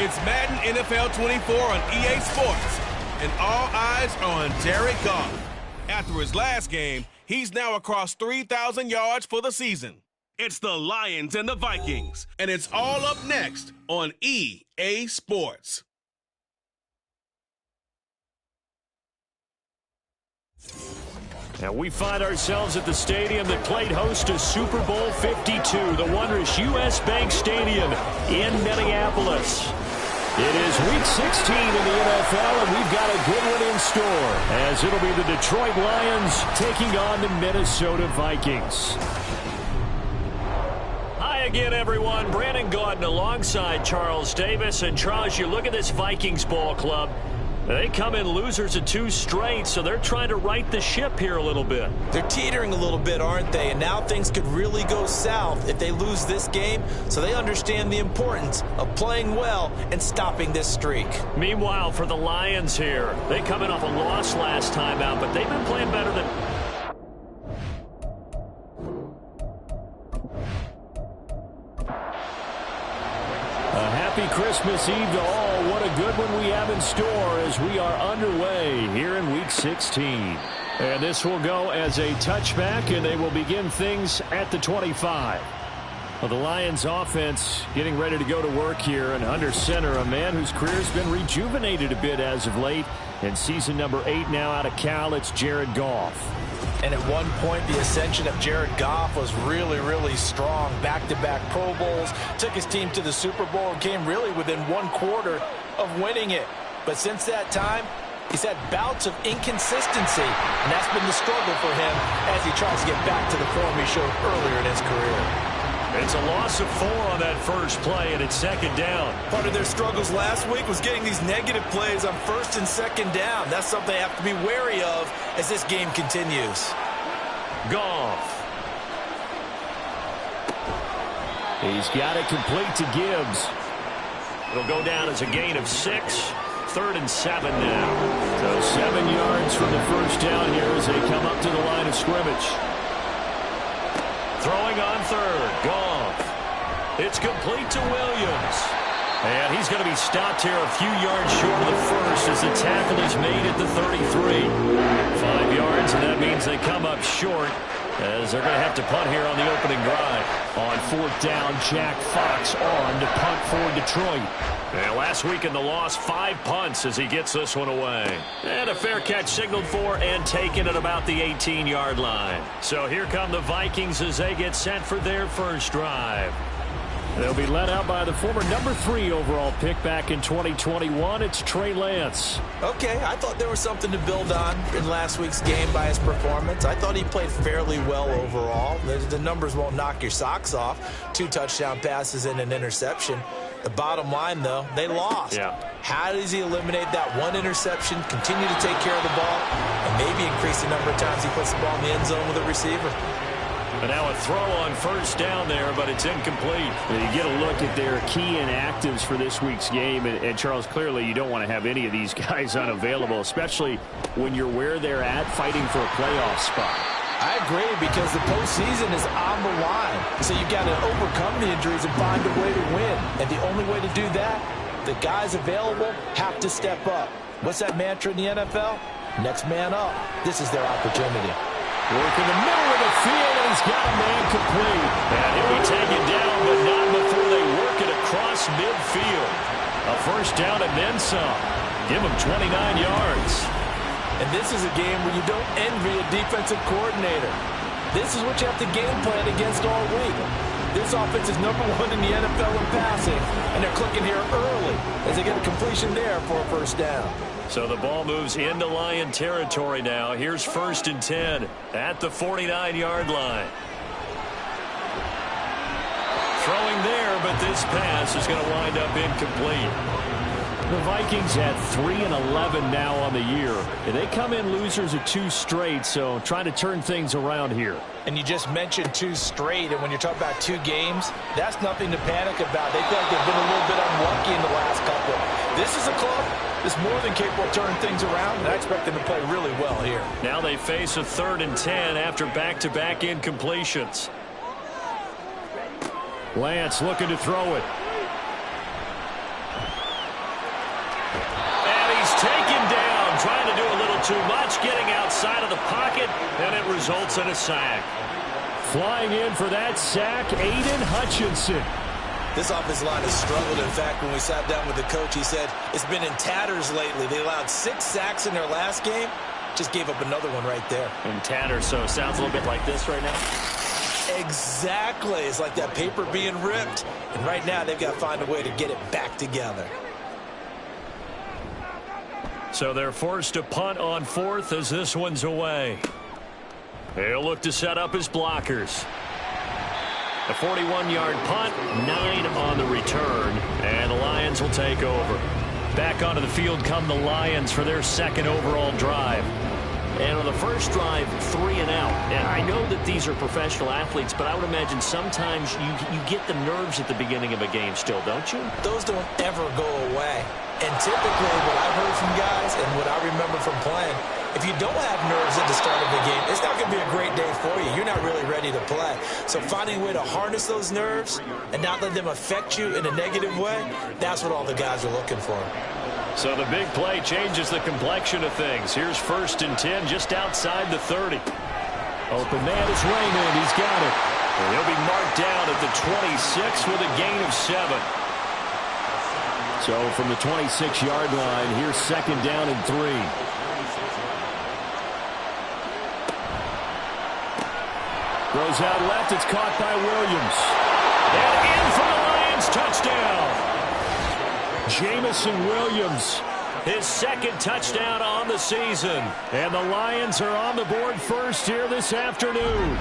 It's Madden NFL 24 on EA Sports, and all eyes are on Jared Goff. After his last game, he's now across 3,000 yards for the season. It's the Lions and the Vikings, and it's all up next on EA Sports. And we find ourselves at the stadium that played host to Super Bowl 52, the wondrous U.S. Bank Stadium in Minneapolis. It is Week 16 in the NFL, and we've got a good one in store, as it'll be the Detroit Lions taking on the Minnesota Vikings. Hi again, everyone. Brandon Gaudin alongside Charles Davis. And Charles, you look at this Vikings ball club. They come in losers of 2 straight, so they're trying to right the ship here a little bit. They're teetering a little bit, aren't they? And now things could really go south if they lose this game, so they understand the importance of playing well and stopping this streak. Meanwhile, for the Lions here, they come in off a loss last time out, but they've been playing better than... Happy Christmas Eve to all. What a good one we have in store as we are underway here in Week 16. And this will go as a touchback, and they will begin things at the 25. Well, the Lions offense getting ready to go to work here, and under center, a man whose career has been rejuvenated a bit as of late. In season number 8 now out of Cal, it's Jared Goff. And at one point, the ascension of Jared Goff was really, really strong. Back-to-back Pro Bowls, took his team to the Super Bowl, and came really within 1/4 of winning it. But since that time, he's had bouts of inconsistency, and that's been the struggle for him as he tries to get back to the form he showed earlier in his career. It's a loss of 4 on that first play, and it's second down. Part of their struggles last week was getting these negative plays on first and second down. That's something they have to be wary of as this game continues. Goff. He's got it complete to Gibbs. It'll go down as a gain of 6. 3rd and 7 now. So 7 yards from the first down here as they come up to the line of scrimmage. Throwing on 3rd, Goff. It's complete to Williams. And he's going to be stopped here a few yards short of the first as the tackle is made at the 33. 5 yards, and that means they come up short as they're going to have to punt here on the opening drive. On 4th down, Jack Fox on to punt for Detroit. And last week in the loss, 5 punts as he gets this one away. And a fair catch signaled for and taken at about the 18-yard line. So here come the Vikings as they get set for their first drive. They'll be led out by the former number 3 overall pick back in 2021. It's Trey Lance. Okay, I thought there was something to build on in last week's game by his performance. I thought he played fairly well overall. The numbers won't knock your socks off. 2 touchdown passes and an interception. The bottom line, though, they lost. Yeah. How does he eliminate that 1 interception, continue to take care of the ball, and maybe increase the number of times he puts the ball in the end zone with a receiver? And now a throw on first down there, but it's incomplete. And you get a look at their key inactives for this week's game. And Charles, clearly you don't want to have any of these guys unavailable, especially when you're where they're at fighting for a playoff spot. I agree, because the postseason is on the line. So you've got to overcome the injuries and find a way to win. And the only way to do that, the guys available have to step up. What's that mantra in the NFL? Next man up. This is their opportunity. Work in the middle of the field, and he's got a man complete. And he'll be taken down, but not before they work it across midfield. A first down and then some. Give him 29 yards. And this is a game where you don't envy a defensive coordinator. This is what you have to game plan against all week. This offense is number 1 in the NFL in passing, and they're clicking here early as they get a completion there for a first down. So the ball moves into Lion territory now. Here's 1st and 10 at the 49-yard line. Throwing there, but this pass is going to wind up incomplete. The Vikings at 3-11 now on the year. And they come in losers of 2 straight, so trying to turn things around here. And you just mentioned 2 straight, and when you're talking about 2 games, that's nothing to panic about. They feel like they've been a little bit unlucky in the last couple. This is a club that's more than capable of turning things around, and I expect them to play really well here. Now they face a 3rd and 10 after back-to-back incompletions. Lance looking to throw it. too much, getting outside of the pocket, and it results in a sack. Flying in for that sack, Aiden Hutchinson. This offensive line has struggled. In fact, when we sat down with the coach, he said it's been in tatters lately. They allowed 6 sacks in their last game. Just gave up another one right there. In tatters, so it sounds a little bit like this right now. Exactly. It's like that paper being ripped. And right now, they've got to find a way to get it back together. So they're forced to punt on 4th as this one's away. They'll look to set up his blockers. A 41-yard punt, 9 on the return, and the Lions will take over. Back onto the field come the Lions for their second overall drive. And on the first drive, 3 and out. And I know that these are professional athletes, but I would imagine sometimes you get the nerves at the beginning of a game still, don't you? Those don't ever go away. And typically what I've heard from guys and what I remember from playing, if you don't have nerves at the start of the game, it's not going to be a great day for you. You're not really ready to play. So finding a way to harness those nerves and not let them affect you in a negative way, that's what all the guys are looking for. So the big play changes the complexion of things. Here's 1st and 10 just outside the 30. Open man is Raymond. He's got it. And he'll be marked down at the 26 with a gain of 7. So from the 26-yard line, here's 2nd down and 3. Throws out left. It's caught by Williams. And in for the Lions touchdown. Jamison Williams, his 2nd touchdown on the season. And the Lions are on the board first here this afternoon.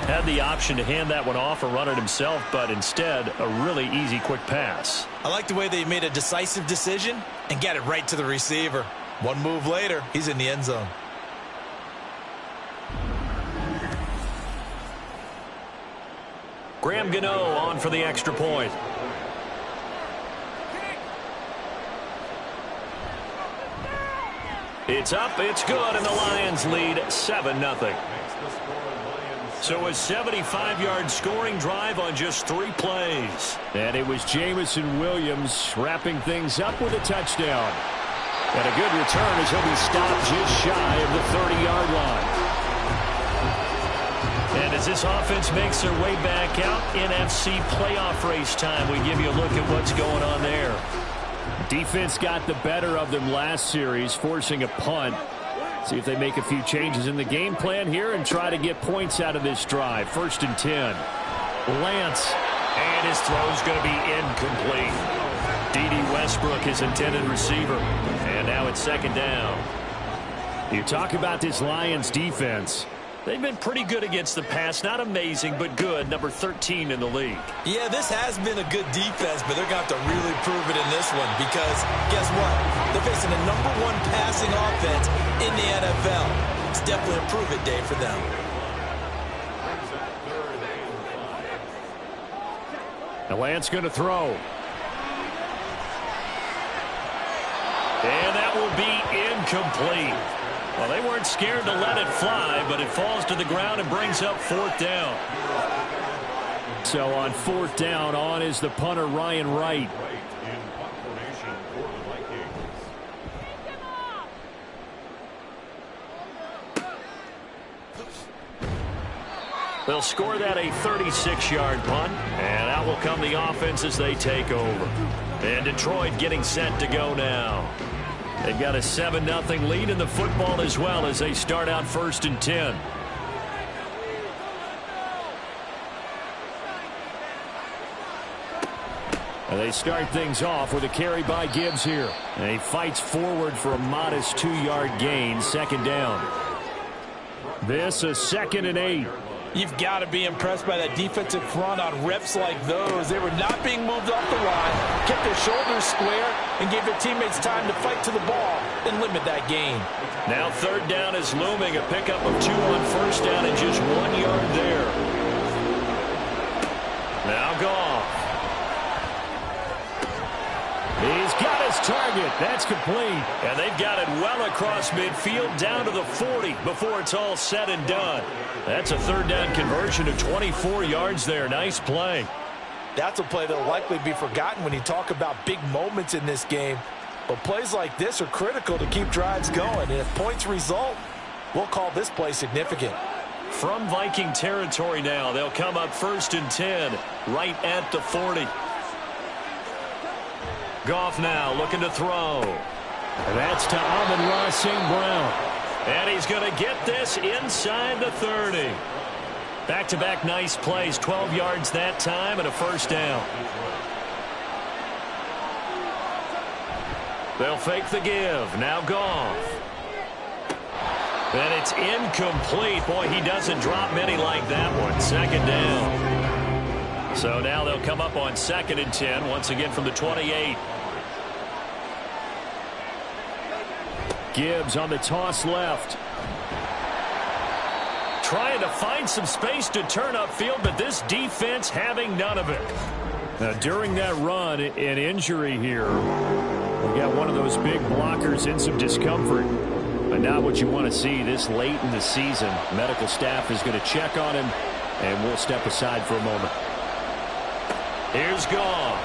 Had the option to hand that one off or run it himself, but instead a really easy quick pass. I like the way they made a decisive decision and got it right to the receiver. One move later, he's in the end zone. Graham Gano on for the extra point. It's up, it's good, and the Lions lead 7-0. So a 75-yard scoring drive on just 3 plays. And it was Jamison Williams wrapping things up with a touchdown. And a good return as he'll be stopped just shy of the 30-yard line. And as this offense makes their way back out, NFC playoff race time, we give you a look at what's going on there. Defense got the better of them last series, forcing a punt. See if they make a few changes in the game plan here and try to get points out of this drive. 1st and 10. Lance. And his throw's going to be incomplete. D.D. Westbrook, his intended receiver. And now it's 2nd down. You talk about this Lions defense. They've been pretty good against the pass. Not amazing, but good. Number 13 in the league. Yeah, this has been a good defense, but they're going to have to really prove it in this one because, guess what? They're facing the number 1 passing offense in the NFL. It's definitely a prove-it day for them. The Lance going to throw. And that will be incomplete. Well, they weren't scared to let it fly, but it falls to the ground and brings up 4th down. So on 4th down, on is the punter, Ryan Wright. They'll score that a 36-yard punt, and out will come the offense as they take over. And Detroit getting set to go now. They've got a 7-0 lead in the football as well as they start out 1st and 10. And they start things off with a carry by Gibbs here. And he fights forward for a modest 2-yard gain, 2nd down. This a 2nd and 8. You've got to be impressed by that defensive front on reps like those. They were not being moved off the line, kept their shoulders square, and gave their teammates time to fight to the ball and limit that gain. Now 3rd down is looming. A pickup of 2 on 1st down and just 1 yard there. Now Goff. He's got his target. That's complete. And they've got it well across midfield down to the 40 before it's all said and done. That's a 3rd down conversion of 24 yards there. Nice play. That's a play that will likely be forgotten when you talk about big moments in this game. But plays like this are critical to keep drives going. And if points result, we'll call this play significant. From Viking territory now, they'll come up 1st and 10, right at the 40. Goff now looking to throw. And that's to Amon-Ra St. Brown. And he's going to get this inside the 30. Back-to-back nice plays, 12 yards that time and a first down. They'll fake the give. Now Goff. And it's incomplete. Boy, he doesn't drop many like that one. 2nd down. So now they'll come up on 2nd and 10, once again from the 28. Gibbs on the toss left. Trying to find some space to turn upfield, but this defense having none of it. Now, during that run, an injury here. We got one of those big blockers in some discomfort. But not what you want to see this late in the season. Medical staff is going to check on him, and we'll step aside for a moment. Here's Goff.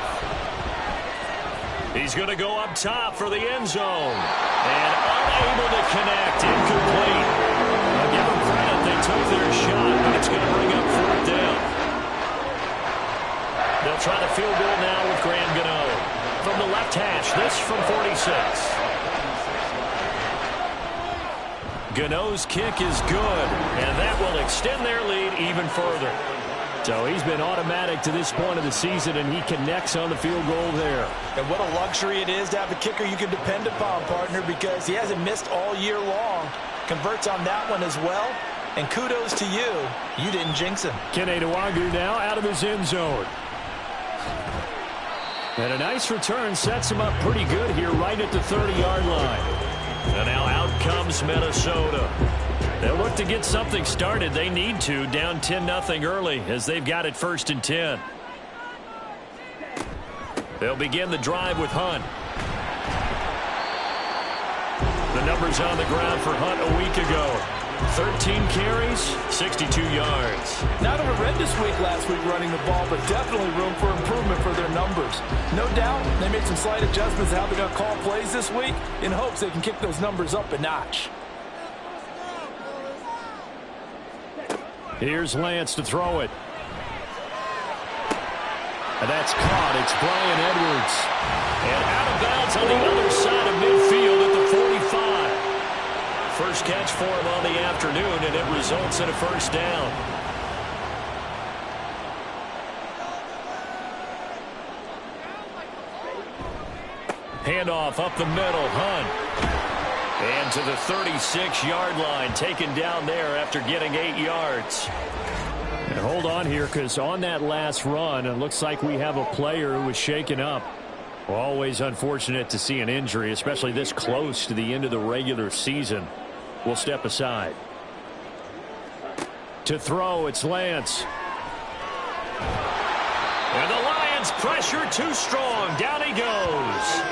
He's going to go up top for the end zone. And unable to connect. Incomplete. I'll give them credit. They took their shot, but it's going to bring up 4th down. They'll try the field goal now with Graham Gano. From the left hash, this from 46. Gano's kick is good, and that will extend their lead even further. So he's been automatic to this point of the season, and he connects on the field goal there. And what a luxury it is to have a kicker you can depend upon, partner, because he hasn't missed all year long. Converts on that one as well. And kudos to you. You didn't jinx him. Kene Nwangwu now out of his end zone. And a nice return sets him up pretty good here right at the 30-yard line. And now out comes Minnesota. They'll look to get something started. They need to, down 10-0 early as they've got it 1st and 10. They'll begin the drive with Hunt. The numbers on the ground for Hunt a week ago. 13 carries, 62 yards. Not a horrendous week last week running the ball, but definitely room for improvement for their numbers. No doubt they made some slight adjustments to how they're going to call plays this week in hopes they can kick those numbers up a notch. Here's Lance to throw it. And that's caught. It's Brian Edwards. And out of bounds on the other side of midfield at the 45. First catch for him on the afternoon, and it results in a first down. Handoff up the middle. Hunt. And to the 36-yard line, taken down there after getting 8 yards. And hold on here, because on that last run, it looks like we have a player who was shaken up. Always unfortunate to see an injury, especially this close to the end of the regular season. We'll step aside. To throw, it's Lance. And the Lions pressure too strong. Down he goes.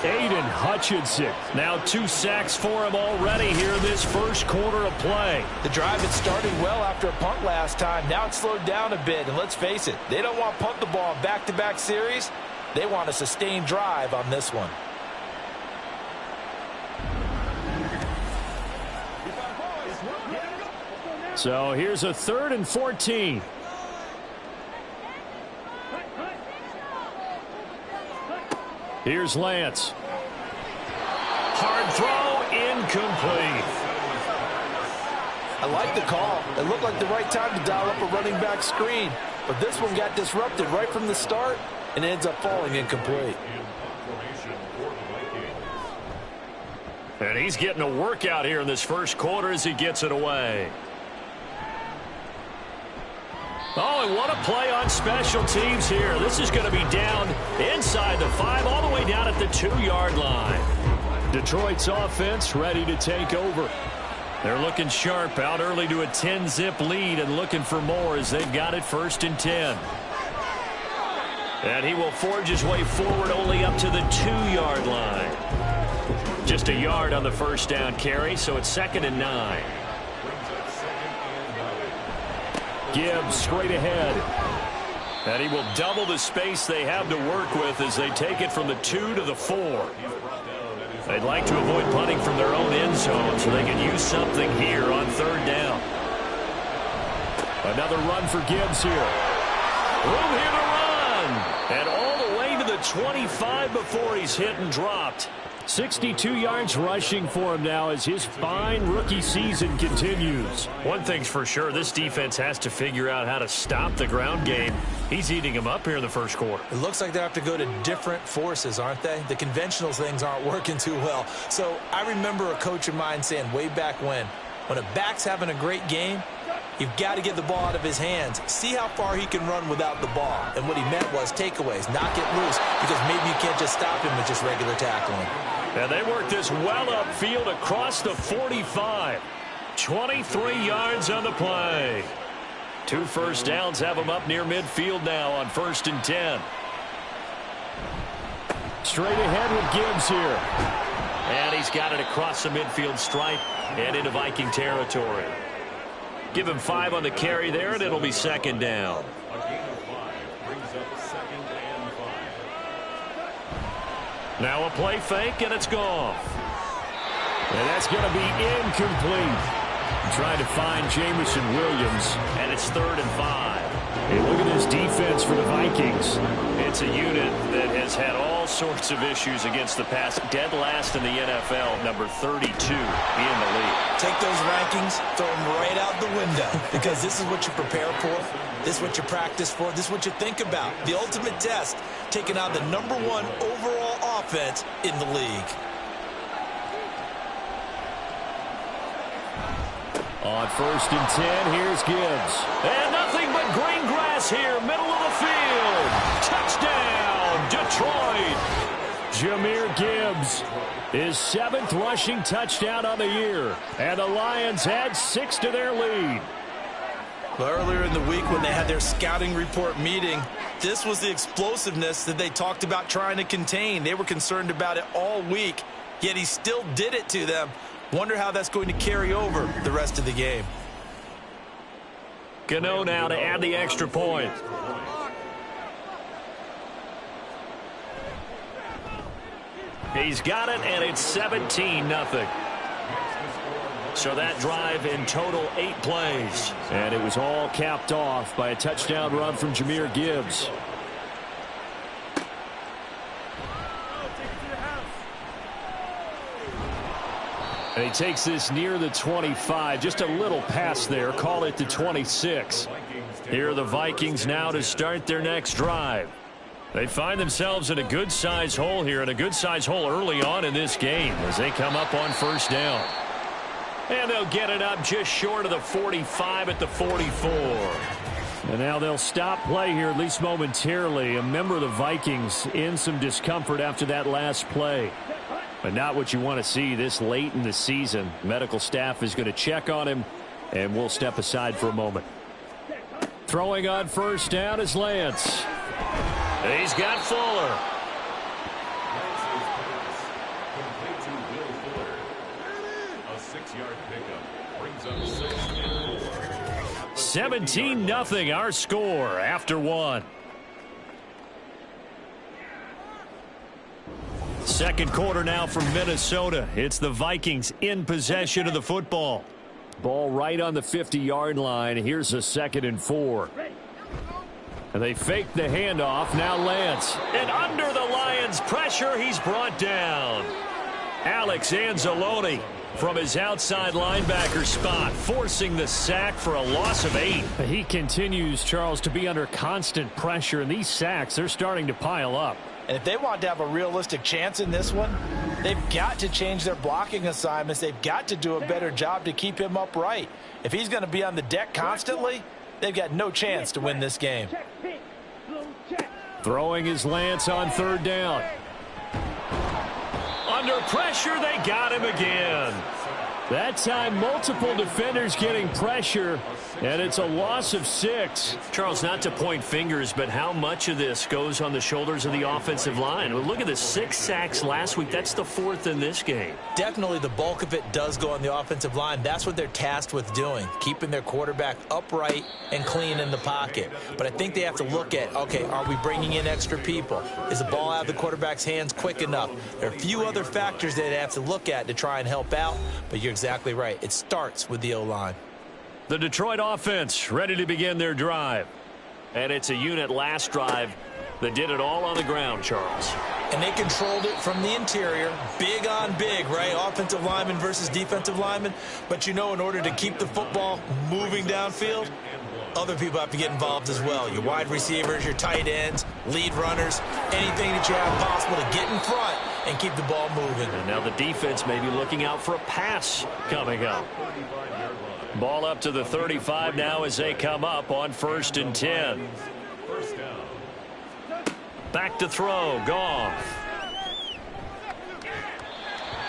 Aiden Hutchinson. Now 2 sacks for him already here in this first quarter of play. The drive had started well after a punt last time. Now it's slowed down a bit. And let's face it, they don't want to punt the ball in back-to-back series. They want a sustained drive on this one. So here's a 3rd and 14. Here's Lance. Hard throw, incomplete. I like the call. It looked like the right time to dial up a running back screen. But this one got disrupted right from the start and ends up falling incomplete. And he's getting a workout here in this first quarter as he gets it away. Oh, and what a play on special teams here. This is going to be down inside the 5, all the way down at the 2-yard line. Detroit's offense ready to take over. They're looking sharp, out early to a 10-zip lead and looking for more as they've got it 1st and 10. And he will forge his way forward only up to the 2-yard line. Just a yard on the first down carry, so it's 2nd and 9. Gibbs straight ahead. And he will double the space they have to work with as they take it from the 2 to the 4. They'd like to avoid punting from their own end zone so they can use something here on third down. Another run for Gibbs here. Room here to run. And all the way to the 25 before he's hit and dropped. 62 yards rushing for him now as his fine rookie season continues. One thing's for sure, this defense has to figure out how to stop the ground game. He's eating them up here in the first quarter. It looks like they have to go to different forces, aren't they? The conventional things aren't working too well. So I remember a coach of mine saying way back when a back's having a great game, you've got to get the ball out of his hands. See how far he can run without the ball. And what he meant was takeaways, knock it loose, because maybe you can't just stop him with just regular tackling. And they work this well upfield across the 45. 23 yards on the play. 2 first downs have them up near midfield now on 1st and 10. Straight ahead with Gibbs here. And he's got it across the midfield stripe and into Viking territory. Give him 5 on the carry there, and it'll be 2nd down. Now a play fake, and it's gone. And that's going to be incomplete. Trying to find Jamison Williams. And it's 3rd and 5. Hey, look at this defense for the Vikings. It's a unit that has had all sorts of issues against the pass. Dead last in the NFL, number 32 in the league. Take those rankings, throw them right out the window, because this is what you prepare for. This is what you practice for. This is what you think about. The ultimate test, taking out the #1 overall offense in the league. On 1st and 10, here's Gibbs. And nothing but green grass here, middle of the field. Touchdown, Detroit. Jahmyr Gibbs, his 7th rushing touchdown on the year. And the Lions add 6 to their lead. Well, earlier in the week when they had their scouting report meeting, this was the explosiveness that they talked about trying to contain. They were concerned about it all week, yet he still did it to them. Wonder how that's going to carry over the rest of the game. Gano now to add the extra point. He's got it, and it's 17-0. So that drive in total 8 plays. And it was all capped off by a touchdown run from Jahmyr Gibbs. And he takes this near the 25. Just a little pass there. Call it the 26. Here are the Vikings now to start their next drive. They find themselves in a good-sized hole here, and a good-sized hole early on in this game as they come up on 1st down. And they'll get it up just short of the 45 at the 44. And now they'll stop play here, at least momentarily. A member of the Vikings in some discomfort after that last play. But not what you want to see this late in the season. Medical staff is going to check on him, and we'll step aside for a moment. Throwing on 1st down is Lance. He's got Fuller. 17-0 our score after 1. Second quarter now from Minnesota. It's the Vikings in possession of the football. Ball right on the 50-yard line. Here's a 2nd and 4. And they fake the handoff. Now Lance. And under the Lions' pressure, he's brought down. Alex Anzalone from his outside linebacker spot, forcing the sack for a loss of 8. He continues, Charles, to be under constant pressure, and these sacks are starting to pile up. And if they want to have a realistic chance in this one, they've got to change their blocking assignments. They've got to do a better job to keep him upright. If he's going to be on the deck constantly, they've got no chance to win this game. Throwing his Lance on 3rd down. Under pressure, they got him again. That time, multiple defenders getting pressure, and it's a loss of 6. Charles, not to point fingers, but how much of this goes on the shoulders of the offensive line? Well, look at the 6 sacks last week. That's the 4th in this game. Definitely the bulk of it does go on the offensive line. That's what they're tasked with doing, keeping their quarterback upright and clean in the pocket. But I think they have to look at, okay, are we bringing in extra people? Is the ball out of the quarterback's hands quick enough? There are a few other factors that they have to look at to try and help out, but you're exactly right. It starts with the O-line. The Detroit offense ready to begin their drive. And it's a unit last drive that did it all on the ground, Charles. And they controlled it from the interior, big on big, right? Offensive lineman versus defensive lineman. But you know, in order to keep the football moving downfield, other people have to get involved as well. Your wide receivers, your tight ends, lead runners, anything that you have possible to get in front and keep the ball moving. And now the defense may be looking out for a pass coming up. Ball up to the 35 now as they come up on 1st and 10. Back to throw, Goff.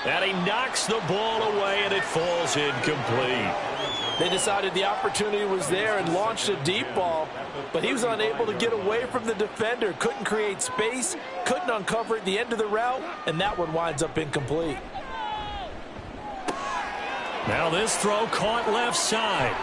And he knocks the ball away, and it falls incomplete. They decided the opportunity was there and launched a deep ball, but he was unable to get away from the defender, couldn't create space, couldn't uncover at the end of the route, and that one winds up incomplete. Now this throw caught left side.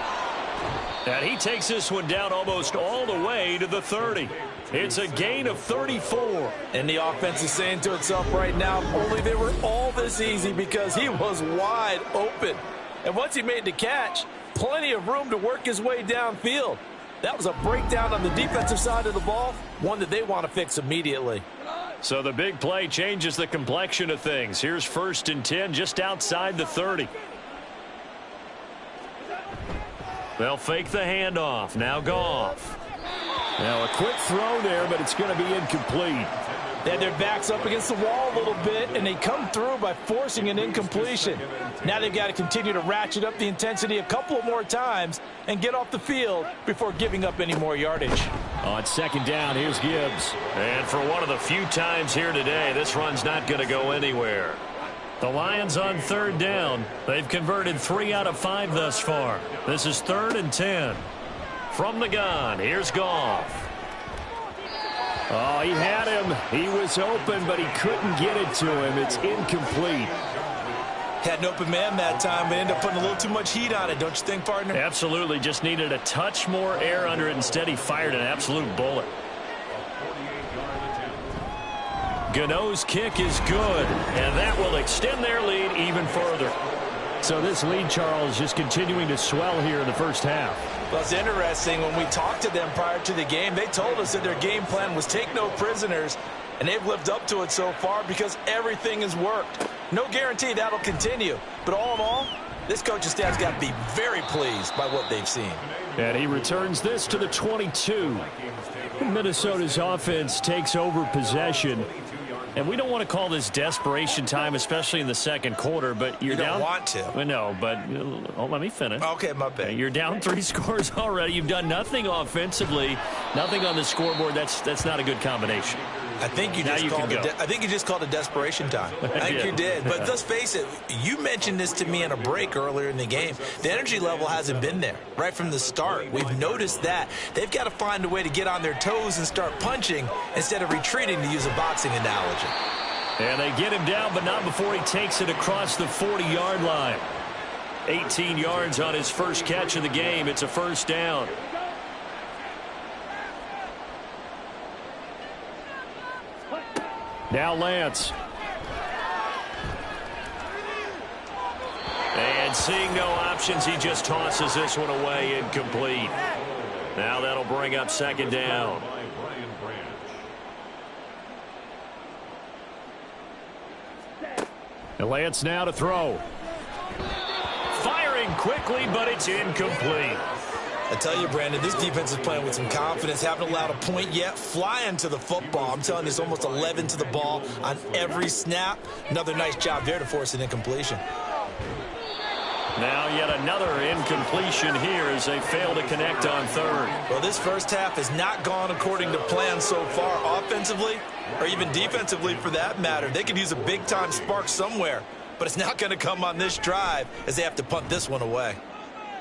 And he takes this one down almost all the way to the 30. It's a gain of 34. And the offense is saying to itself right now, only they were all this easy because he was wide open. And once he made the catch, plenty of room to work his way downfield. That was a breakdown on the defensive side of the ball, one that they want to fix immediately. So the big play changes the complexion of things. Here's 1st and 10 just outside the 30. They'll fake the handoff. Now Goff. Now a quick throw there, but it's going to be incomplete. They had their backs up against the wall a little bit, and they come through by forcing an incompletion. Now they've got to continue to ratchet up the intensity a couple of more times and get off the field before giving up any more yardage. On 2nd down, here's Gibbs. And for one of the few times here today, this run's not going to go anywhere. The Lions on 3rd down. They've converted 3 out of 5 thus far. This is 3rd and 10. From the gun, here's Goff. Oh, he had him. He was open, but he couldn't get it to him. It's incomplete. Had an open man that time, but ended up putting a little too much heat on it, don't you think, partner? Absolutely. Just needed a touch more air under it. Instead, he fired an absolute bullet. Gano's kick is good, and that will extend their lead even further. So this lead, Charles, just continuing to swell here in the first half. Well, it's interesting. When we talked to them prior to the game, they told us that their game plan was take no prisoners, and they've lived up to it so far because everything has worked. No guarantee that'll continue, but all in all, this coaching staff's got to be very pleased by what they've seen. And he returns this to the 22. Minnesota's offense takes over possession. And we don't want to call this desperation time, especially in the 2nd quarter, but you're down. You don't want to. Well, no, but let me finish. Okay, my bad. You're down 3 scores already. You've done nothing offensively, nothing on the scoreboard. That's not a good combination. I think you just called it desperation time. I think you did. But let's face it, you mentioned this to me in a break earlier in the game. The energy level hasn't been there right from the start. We've noticed that. They've got to find a way to get on their toes and start punching instead of retreating, to use a boxing analogy. And they get him down, but not before he takes it across the 40-yard line. 18 yards on his first catch of the game. It's a 1st down. Now Lance. And seeing no options, he just tosses this one away, incomplete. Now that'll bring up 2nd down. And Lance now to throw. Firing quickly, but it's incomplete. I tell you, Brandon, this defense is playing with some confidence. Haven't allowed a point yet. Flying to the football. I'm telling you, it's almost 11 to the ball on every snap. Another nice job there to force an incompletion. Now yet another incompletion here as they fail to connect on 3rd. Well, this first half has not gone according to plan so far offensively or even defensively for that matter. They could use a big-time spark somewhere. but it's not going to come on this drive as they have to punt this one away.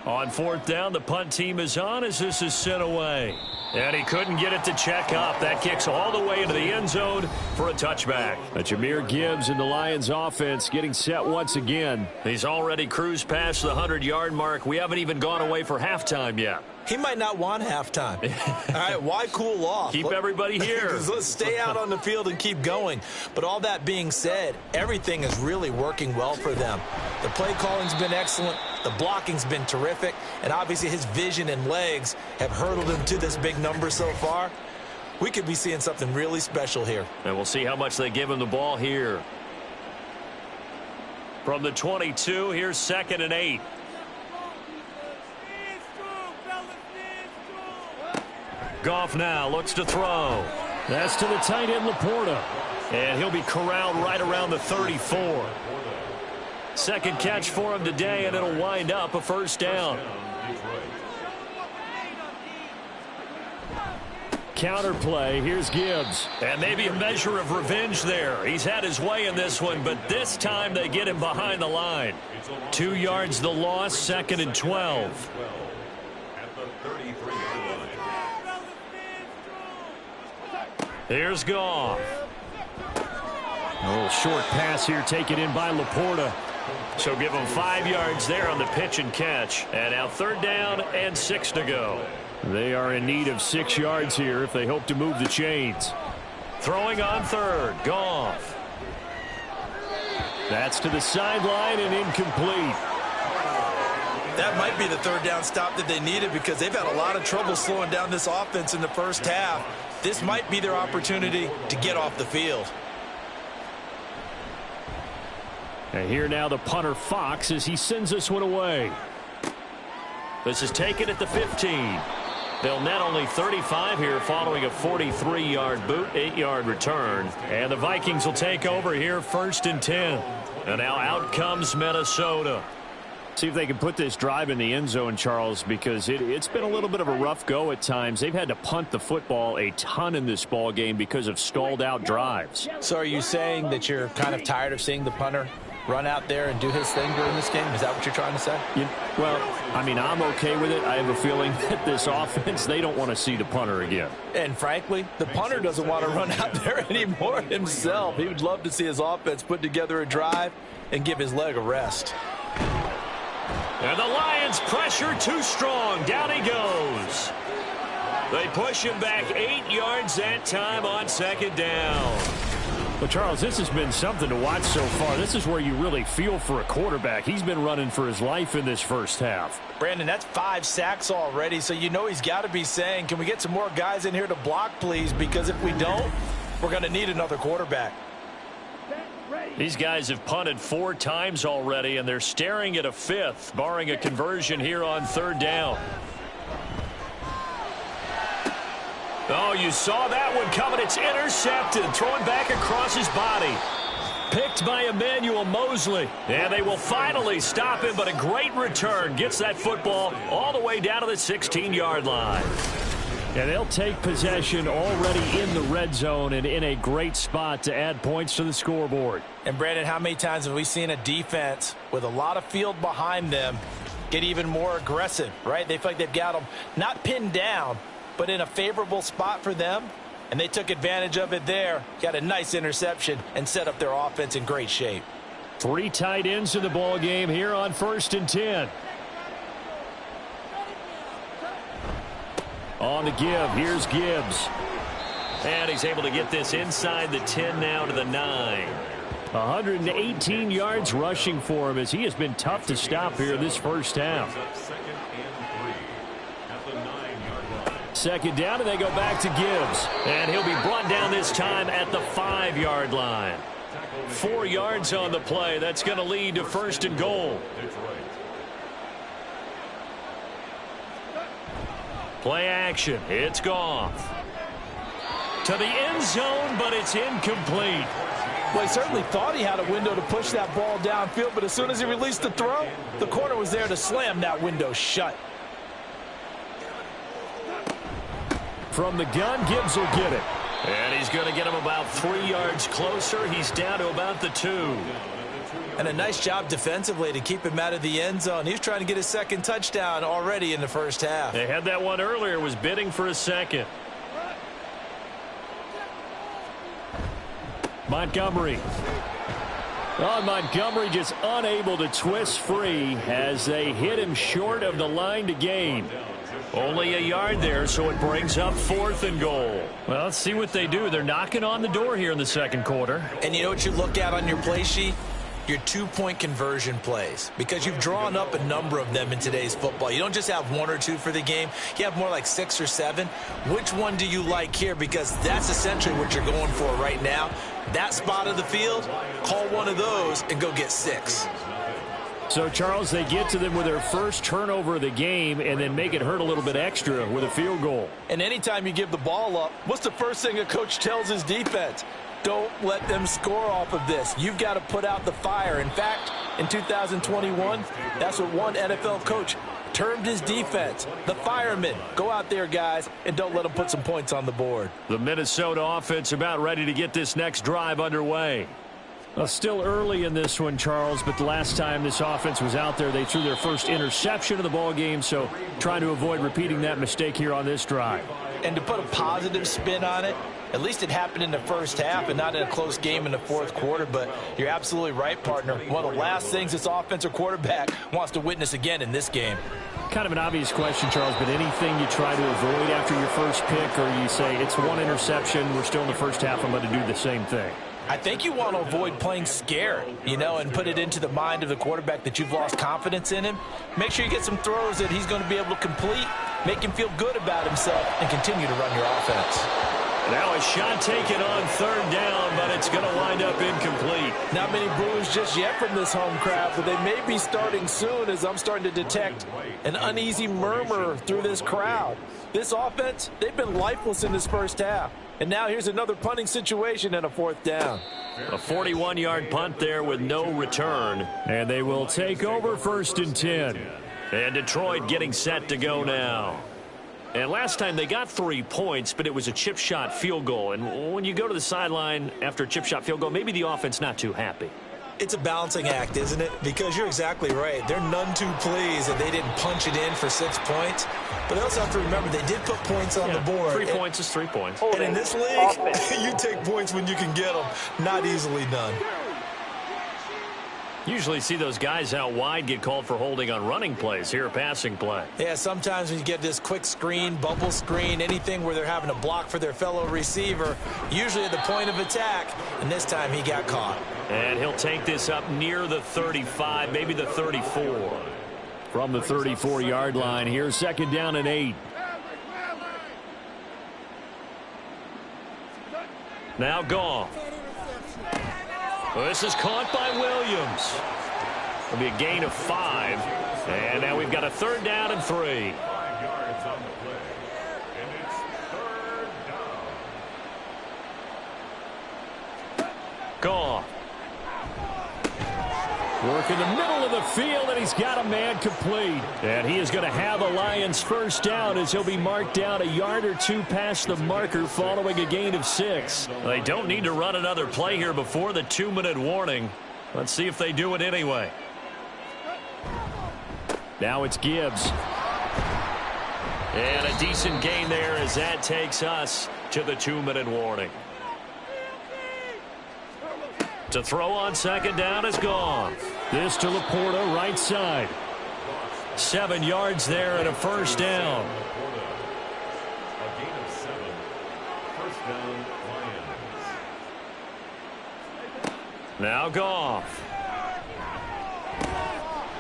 On fourth down, the punt team is on as this is sent away. And he couldn't get it to check up. That kicks all the way into the end zone for a touchback. Jameer Gibbs and the Lions offense getting set once again. He's already cruised past the 100-yard mark. We haven't even gone away for halftime yet. He might not want halftime. All right, why cool off? Keep everybody here. Let's stay out on the field and keep going. But all that being said, everything is really working well for them. The play calling's been excellent. The blocking's been terrific. And obviously his vision and legs have hurdled him to this big number so far. We could be seeing something really special here. And we'll see how much they give him the ball here. From the 22, here's 2nd and 8. Goff now looks to throw. That's to the tight end, Laporta. And he'll be corralled right around the 34. Second catch for him today, and it'll wind up a first down. Counter play. Here's Gibbs. And maybe a measure of revenge there. He's had his way in this one, but this time they get him behind the line. 2 yards the loss, 2nd and 12. Here's Goff. A little short pass here taken in by Laporta. So give him 5 yards there on the pitch and catch. And now 3rd down and 6 to go. They are in need of 6 yards here if they hope to move the chains. Throwing on 3rd, Goff. That's to the sideline and incomplete. That might be the 3rd down stop that they needed because they've had a lot of trouble slowing down this offense in the first half. This might be their opportunity to get off the field. And here now the punter Fox as he sends this one away. This is taken at the 15. They'll net only 35 here following a 43-yard boot, 8-yard return. And the Vikings will take over here 1st and 10. And now out comes Minnesota. See if they can put this drive in the end zone, Charles, because it's been a little bit of a rough go at times. They've had to punt the football a ton in this ball game because of stalled out drives. So are you saying that you're kind of tired of seeing the punter run out there and do his thing during this game? Is that what you're trying to say? Well, I mean, I'm okay with it. I have a feeling that this offense, they don't want to see the punter again. And frankly, the punter doesn't want to run out there anymore himself. He would love to see his offense put together a drive and give his leg a rest. And the Lions pressure too strong. Down he goes. They push him back 8 yards that time on 2nd down. Well, Charles, this has been something to watch so far. This is where you really feel for a quarterback. He's been running for his life in this first half. Brandon, that's 5 sacks already, so you know he's got to be saying, can we get some more guys in here to block, please? Because if we don't, we're going to need another quarterback. These guys have punted 4 times already, and they're staring at a 5th, barring a conversion here on 3rd down. Oh, you saw that one coming. It's intercepted, thrown back across his body. Picked by Emmanuel Mosley. And they will finally stop him, but a great return. Gets that football all the way down to the 16-yard line. And they'll take possession already in the red zone and in a great spot to add points to the scoreboard. And, Brandon, how many times have we seen a defense with a lot of field behind them get even more aggressive, right? They feel like they've got them not pinned down, but in a favorable spot for them, and they took advantage of it there, got a nice interception, and set up their offense in great shape. 3 tight ends in the ball game here on 1st and 10. On the give, here's Gibbs. And he's able to get this inside the 10 now to the 9. 118 yards rushing for him as he has been tough to stop here this first half. 2nd down, and they go back to Gibbs. And he'll be brought down this time at the 5-yard line. 4 yards on the play. That's going to lead to 1st and goal. Play action. It's Goff. To the end zone, but it's incomplete. Well, he certainly thought he had a window to push that ball downfield, but as soon as he released the throw, the corner was there to slam that window shut. From the gun, Gibbs will get it. And he's going to get him about 3 yards closer. He's down to about the 2. And a nice job defensively to keep him out of the end zone. He was trying to get his second touchdown already in the first half. They had that one earlier, was bidding for a second. Montgomery. Oh, Montgomery just unable to twist free as they hit him short of the line to gain. Only a yard there, so it brings up 4th and goal. Well, let's see what they do. They're knocking on the door here in the second quarter. And you know what you look at on your play sheet? Your 2-point conversion plays, because you've drawn up a number of them in today's football. You don't just have 1 or 2 for the game. You have more like 6 or 7. Which one do you like here? Because that's essentially what you're going for right now. That spot of the field, call one of those and go get 6. So, Charles, they get to them with their first turnover of the game and then make it hurt a little bit extra with a field goal. And anytime you give the ball up, what's the first thing a coach tells his defense? Don't let them score off of this. You've got to put out the fire. In fact, in 2021, that's what one NFL coach termed his defense. The firemen. Go out there, guys, and don't let them put some points on the board. The Minnesota offense about ready to get this next drive underway. Well, still early in this one, Charles, but the last time this offense was out there, they threw their first interception of the ball game, so trying to avoid repeating that mistake here on this drive. And to put a positive spin on it, at least it happened in the first half and not in a close game in the fourth quarter, but you're absolutely right, partner. One of the last things this offensive quarterback wants to witness again in this game. Kind of an obvious question, Charles, but anything you try to avoid after your first pick, or you say it's one interception, we're still in the first half, I'm going to do the same thing? I think you want to avoid playing scared, and put it into the mind of the quarterback that you've lost confidence in him. Make sure you get some throws that he's going to be able to complete, make him feel good about himself, and continue to run your offense. Now a shot taken on 3rd down, but it's going to wind up incomplete. Not many boos just yet from this home crowd, but they may be starting soon as I'm starting to detect an uneasy murmur through this crowd. This offense, they've been lifeless in this first half. And now here's another punting situation and a 4th down. A 41-yard punt there with no return. And they will take over 1st and 10. And Detroit getting set to go now. And last time they got 3 points, but it was a chip shot field goal. And when you go to the sideline after a chip shot field goal, maybe the offense not too happy. It's a balancing act, isn't it? Because you're exactly right. They're none too pleased that they didn't punch it in for 6 points. But they also have to remember they did put points on the board. 3 points is 3 points. And in this league, you take points when you can get them. Not easily done. Usually see those guys out wide get called for holding on running plays. Here, a passing play. Yeah, sometimes when you get this quick screen, bubble screen, anything where they're having to block for their fellow receiver, usually at the point of attack, and this time he got caught. And he'll take this up near the 35, maybe the 34. From the 34-yard line, here's 2nd down and 8. Now Goff. This is caught by Williams. It'll be a gain of 5. And now we've got a 3rd down and 3. 5 yards on the play. And it's 3rd down. Goff. Work in the middle of the field, and he's got a man complete. And he is going to have a Lions 1st down as he'll be marked down a yard or 2 past the marker following a gain of 6. They don't need to run another play here before the 2-minute warning. Let's see if they do it anyway. Now it's Gibbs. And a decent gain there as that takes us to the 2-minute warning. To throw on 2nd down is gone. This to Laporta, right side. 7 yards there and a 1st down. A gain of 7. 1st down, Lions. Now Goff.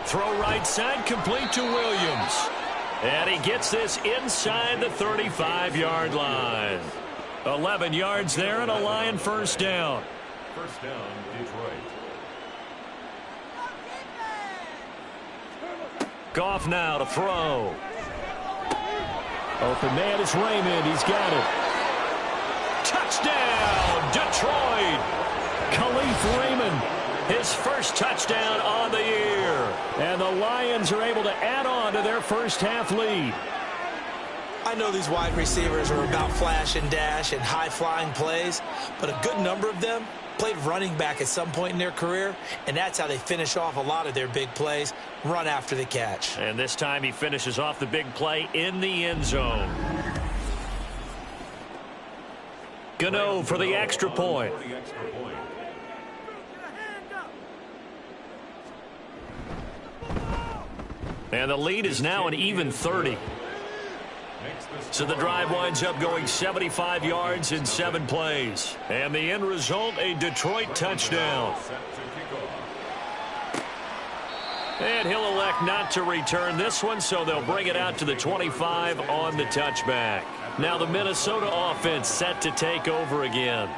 Throw right side, complete to Williams. And he gets this inside the 35-yard line. 11 yards there and a Lion 1st down. 1st down, Detroit. Goff now to throw. Open man is Raymond. He's got it. Touchdown, Detroit. Khalif Raymond. His first touchdown on the year. And the Lions are able to add on to their first half lead. I know these wide receivers are about flash and dash and high-flying plays, but a good number of them played running back at some point in their career, and that's how they finish off a lot of their big plays, run after the catch. And this time he finishes off the big play in the end zone. Gano for the extra point. And the lead is now an even 30. So the drive winds up going 75 yards in 7 plays. And the end result, a Detroit touchdown. And he'll elect not to return this one, so they'll bring it out to the 25 on the touchback. Now the Minnesota offense set to take over again.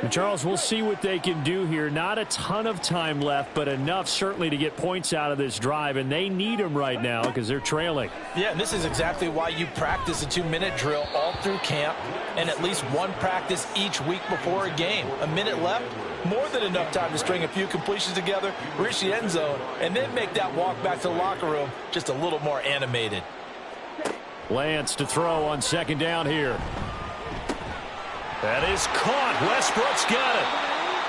And Charles, we'll see what they can do here. Not a ton of time left, but enough certainly to get points out of this drive, and they need them right now because they're trailing. Yeah, and this is exactly why you practice a 2-minute drill all through camp and at least one practice each week before a game. A minute left, more than enough time to string a few completions together, reach the end zone, and then make that walk back to the locker room just a little more animated. Lance to throw on second down here. That is caught. Westbrook's got it.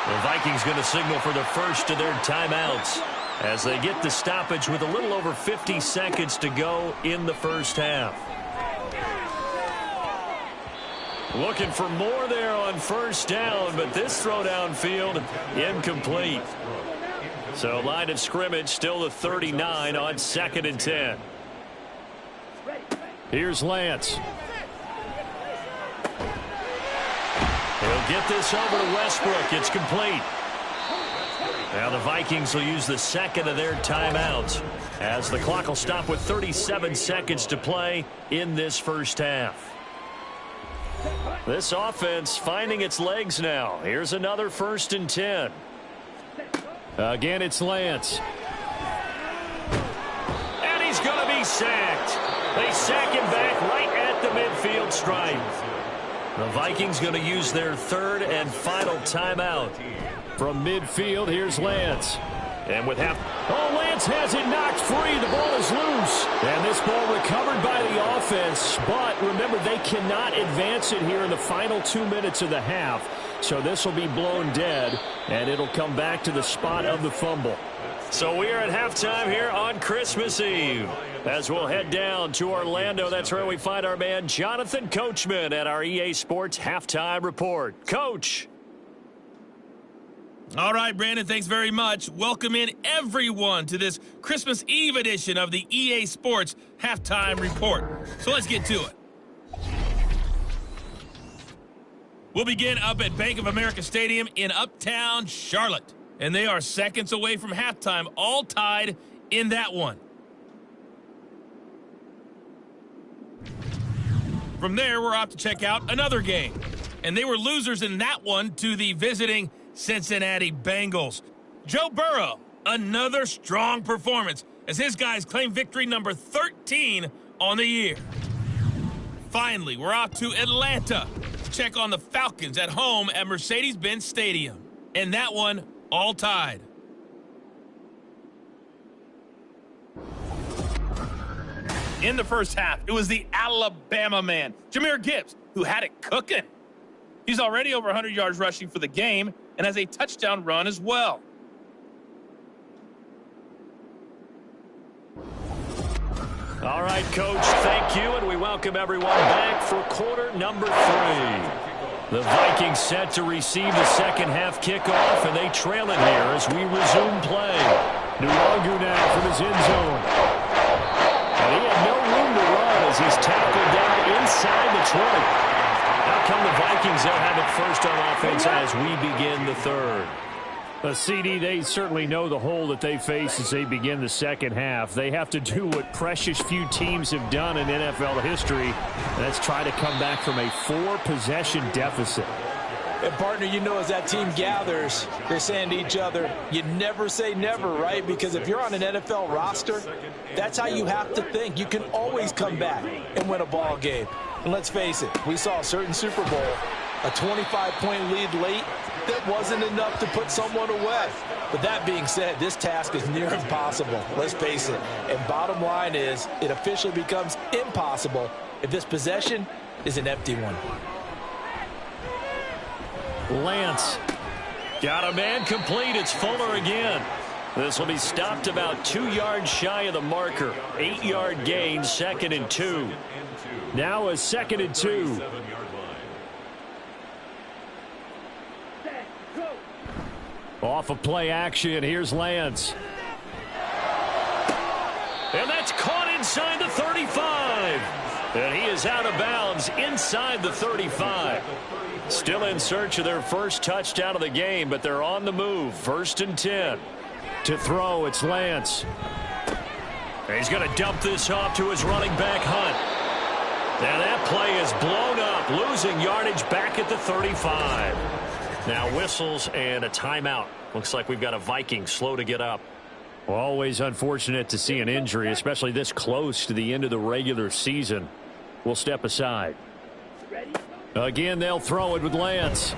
The Vikings going to signal for the first of their timeouts as they get the stoppage with a little over 50 seconds to go in the first half. Looking for more there on first down, but this throw downfield incomplete. So line of scrimmage still the 39 on 2nd and 10. Here's Lance. He'll get this over to Westbrook. It's complete. Now the Vikings will use the second of their timeouts as the clock will stop with 37 seconds to play in this first half. This offense finding its legs now. Here's another 1st and 10. Again, it's Lance. And he's going to be sacked. They sack him back right at the midfield stripe. The Vikings going to use their 3rd and final timeout. From midfield, here's Lance. And with half... Oh, Lance has it knocked free. The ball is loose. And this ball recovered by the offense. But remember, they cannot advance it here in the final 2 minutes of the half. So this will be blown dead, and it'll come back to the spot of the fumble. So we are at halftime here on Christmas Eve. As we'll head down to Orlando, that's where we find our man Jonathan Coachman at our EA Sports Halftime Report. Coach. All right, Brandon, thanks very much. Welcome in everyone to this Christmas Eve edition of the EA Sports Halftime Report. So let's get to it. We'll begin up at Bank of America Stadium in Uptown Charlotte. And they are seconds away from halftime, all tied in that one. From there, we're off to check out another game. And they were losers in that one to the visiting Cincinnati Bengals. Joe Burrow, another strong performance as his guys claim victory number 13 on the year. Finally, we're off to Atlanta to check on the Falcons at home at Mercedes-Benz Stadium. And that one, all tied. In the first half, it was the Alabama man, Jahmyr Gibbs, who had it cooking. He's already over 100 yards rushing for the game and has a touchdown run as well. All right, Coach, thank you, and we welcome everyone back for quarter number 3. The Vikings set to receive the second half kickoff, and they trail it here as we resume play. Nwangu now from his end zone. And he had no room to run as he's tackled down inside the 20. Now come the Vikings. They'll have it first on offense as we begin the third. CD, they certainly know the hole that they face as they begin the second half. They have to do what precious few teams have done in NFL history, and that's try to come back from a 4-possession deficit. And partner, you know, as that team gathers, they're saying to each other, you never say never, right? Because if you're on an NFL roster, that's how you have to think. You can always come back and win a ball game. And let's face it, we saw a certain Super Bowl, a 25-point lead late, that wasn't enough to put someone away. But that being said, this task is near impossible. Let's face it. And bottom line is, it officially becomes impossible if this possession is an empty one. Lance Got a man complete. It's Fuller again. This will be stopped about 2 yards shy of the marker. 8-yard gain, 2nd and 2. Now a 2nd and 2. Off of play action, here's Lance. And that's caught inside the 35. And he is out of bounds inside the 35. Still in search of their first touchdown of the game, but they're on the move. 1st and 10. To throw, it's Lance. And he's going to dump this off to his running back, Hunt. And that play is blown up, losing yardage back at the 35. Now whistles and a timeout. Looks like we've got a Viking slow to get up. Always unfortunate to see an injury, especially this close to the end of the regular season. We'll step aside. Again, they'll throw it with Lance.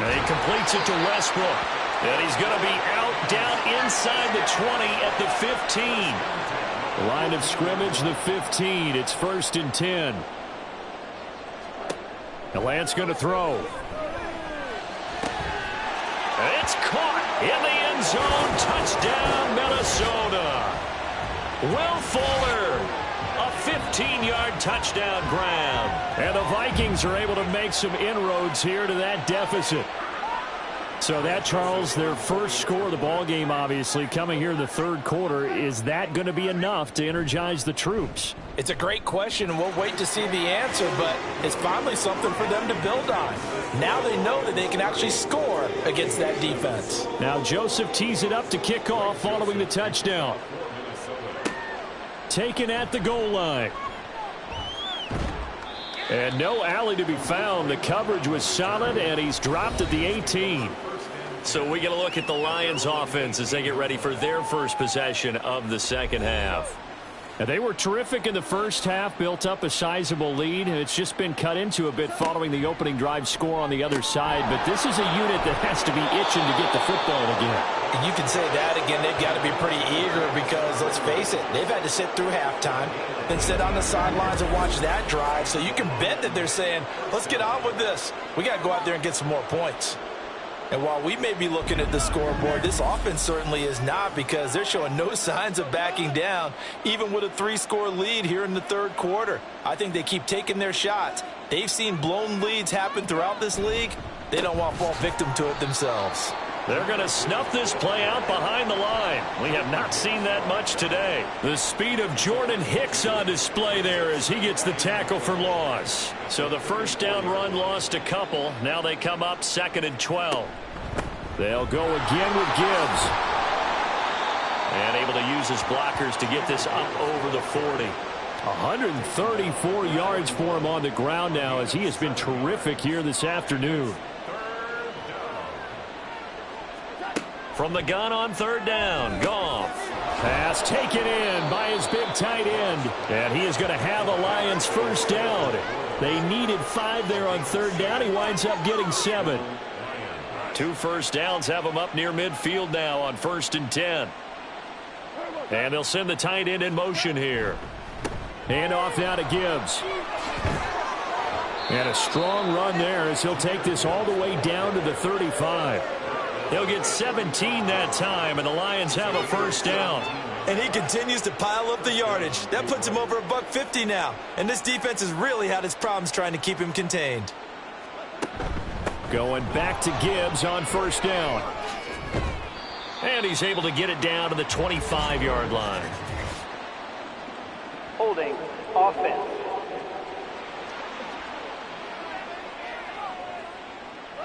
And he completes it to Westbrook. And he's going to be out down inside the 20 at the 15. Line of scrimmage, the 15. It's 1st and 10. And Lance going to throw. It's caught in the end zone. Touchdown, Minnesota. Will Fuller, a 15-yard touchdown grab. And the Vikings are able to make some inroads here to that deficit. So that, Charles, their first score of the ball game, obviously, coming here in the 3rd quarter. Is that going to be enough to energize the troops? It's a great question, and we'll wait to see the answer, but it's finally something for them to build on. Now they know that they can actually score against that defense. Now Joseph tees it up to kick off following the touchdown. Taken at the goal line. And no alley to be found. The coverage was solid, and he's dropped at the 18. So we get a look at the Lions offense as they get ready for their first possession of the 2nd half. And they were terrific in the first half, built up a sizable lead, and it's just been cut into a bit following the opening drive score on the other side. But this is a unit that has to be itching to get the football again. And you can say that again. They've got to be pretty eager because, let's face it, they've had to sit through halftime, then sit on the sidelines and watch that drive. So you can bet that they're saying, let's get on with this. We got to go out there and get some more points. And while we may be looking at the scoreboard, this offense certainly is not, because they're showing no signs of backing down, even with a 3-score lead here in the 3rd quarter. I think they keep taking their shots. They've seen blown leads happen throughout this league. They don't want to fall victim to it themselves. They're going to snuff this play out behind the line. We have not seen that much today. The speed of Jordan Hicks on display there as he gets the tackle for loss. So the first down run lost a couple. Now they come up 2nd and 12. They'll go again with Gibbs. And able to use his blockers to get this up over the 40. 134 yards for him on the ground now, as he has been terrific here this afternoon. From the gun on 3rd down, Goff. Pass taken in by his big tight end. And he is going to have a Lions first down. They needed 5 there on 3rd down. He winds up getting 7. 2 first downs have him up near midfield now on 1st and 10. And they'll send the tight end in motion here. Hand off now to Gibbs. And a strong run there as he'll take this all the way down to the 35. He'll get 17 that time, and the Lions have a first down. And he continues to pile up the yardage. That puts him over $150 now. And this defense has really had its problems trying to keep him contained. Going back to Gibbs on 1st down. And he's able to get it down to the 25-yard line. Holding offense.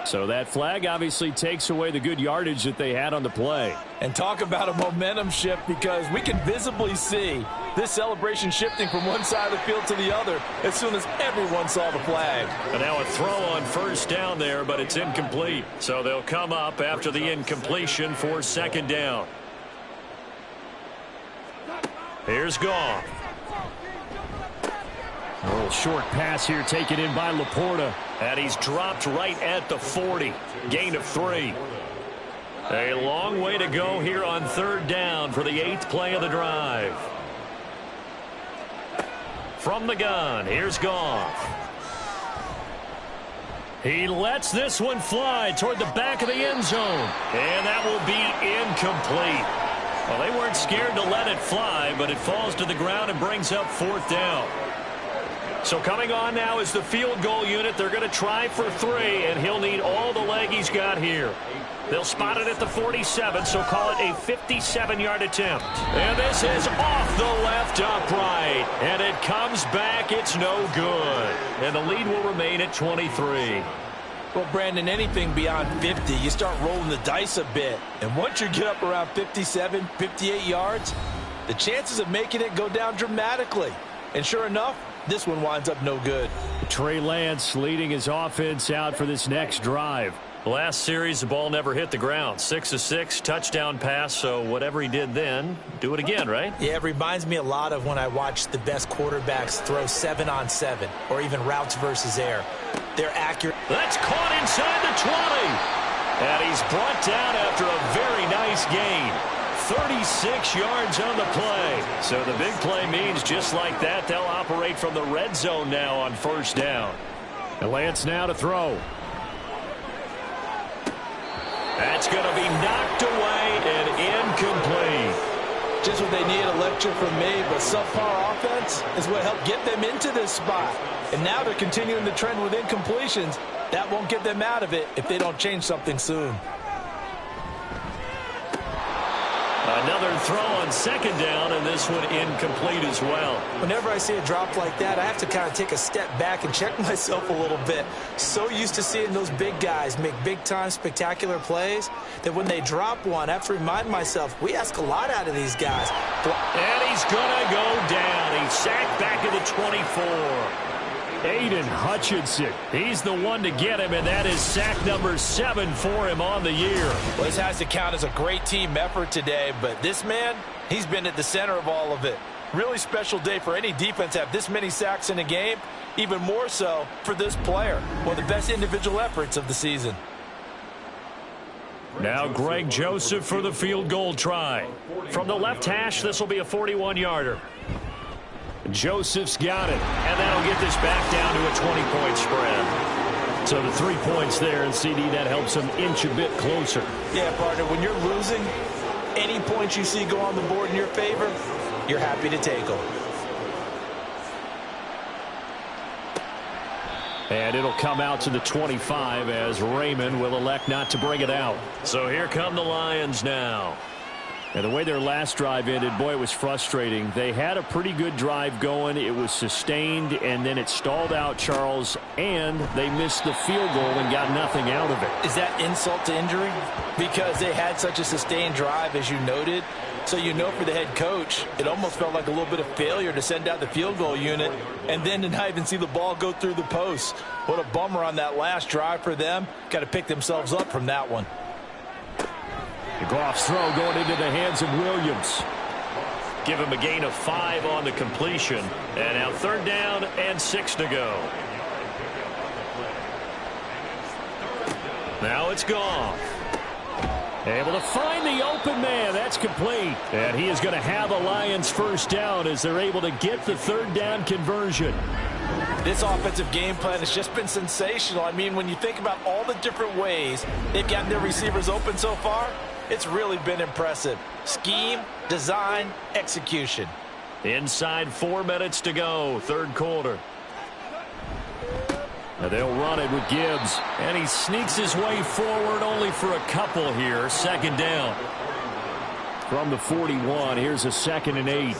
So that flag obviously takes away the good yardage that they had on the play. And talk about a momentum shift, because we can visibly see this celebration shifting from one side of the field to the other as soon as everyone saw the flag. And now a throw on 1st down there, but it's incomplete. So they'll come up after the incompletion for 2nd down. Here's Goff. A little short pass here taken in by Laporta. And he's dropped right at the 40. Gain of 3. A long way to go here on 3rd down for the 8th play of the drive. From the gun, here's Goff. He lets this one fly toward the back of the end zone. And that will be incomplete. Well, they weren't scared to let it fly, but it falls to the ground and brings up 4th down. So coming on now is the field goal unit. They're going to try for 3, and he'll need all the leg he's got here. They'll spot it at the 47, so call it a 57-yard attempt. And this is off the left upright. And it comes back. It's no good. And the lead will remain at 23. Well, Brandon, anything beyond 50, you start rolling the dice a bit. And once you get up around 57, 58 yards, the chances of making it go down dramatically. And sure enough, this one winds up no good. Trey Lance leading his offense out for this next drive. Last series, the ball never hit the ground. 6 of 6, touchdown pass, so whatever he did then, do it again, right? Yeah, it reminds me a lot of when I watch the best quarterbacks throw 7-on-7 or even routes versus air. They're accurate. That's caught inside the 20. And he's brought down after a very nice gain. 36 yards on the play. So the big play means just like that, they'll operate from the red zone now on 1st down. And Lance now to throw. That's going to be knocked away and incomplete. Just what they need, a lecture from me, but subpar offense is what helped get them into this spot. And now they're continuing the trend with incompletions. That won't get them out of it if they don't change something soon. Another throw on 2nd down, and this one incomplete as well. Whenever I see a drop like that, I have to kind of take a step back and check myself a little bit. So used to seeing those big guys make big-time spectacular plays that when they drop one, I have to remind myself, we ask a lot out of these guys. And he's going to go down. He's sacked back at the 24. Aiden Hutchinson. He's the one to get him, and that is sack number 7 for him on the year. Well, this has to count as a great team effort today, but this man, he's been at the center of all of it. Really special day for any defense to have this many sacks in a game, even more so for this player. One of the best individual efforts of the season. Now Greg Joseph for the field goal try. From the left hash, this will be a 41-yarder. Joseph's got it, and that'll get this back down to a 20-point spread. So the 3 points there, and CD, that helps them inch a bit closer. Yeah, partner, when you're losing, any points you see go on the board in your favor, you're happy to take them. And it'll come out to the 25 as Raymond will elect not to bring it out. So here come the Lions now. And the way their last drive ended, boy, it was frustrating. They had a pretty good drive going. It was sustained, and then it stalled out, Charles, and they missed the field goal and got nothing out of it. Is that insult to injury? Because they had such a sustained drive, as you noted. So you know for the head coach, it almost felt like a little bit of failure to send out the field goal unit and then to not even see the ball go through the post. What a bummer on that last drive for them. Got to pick themselves up from that one. Goff's throw going into the hands of Williams. Give him a gain of 5 on the completion. And now 3rd down and 6 to go. Now it's Goff. Able to find the open man. That's complete. And he is going to have a Lions 1st down as they're able to get the 3rd down conversion. This offensive game plan has just been sensational. I mean, when you think about all the different ways they've gotten their receivers open so far, it's really been impressive. Scheme, design, execution. Inside 4 minutes to go, 3rd quarter. Now they'll run it with Gibbs. And he sneaks his way forward only for a couple here. 2nd down. From the 41, here's a 2nd and 8.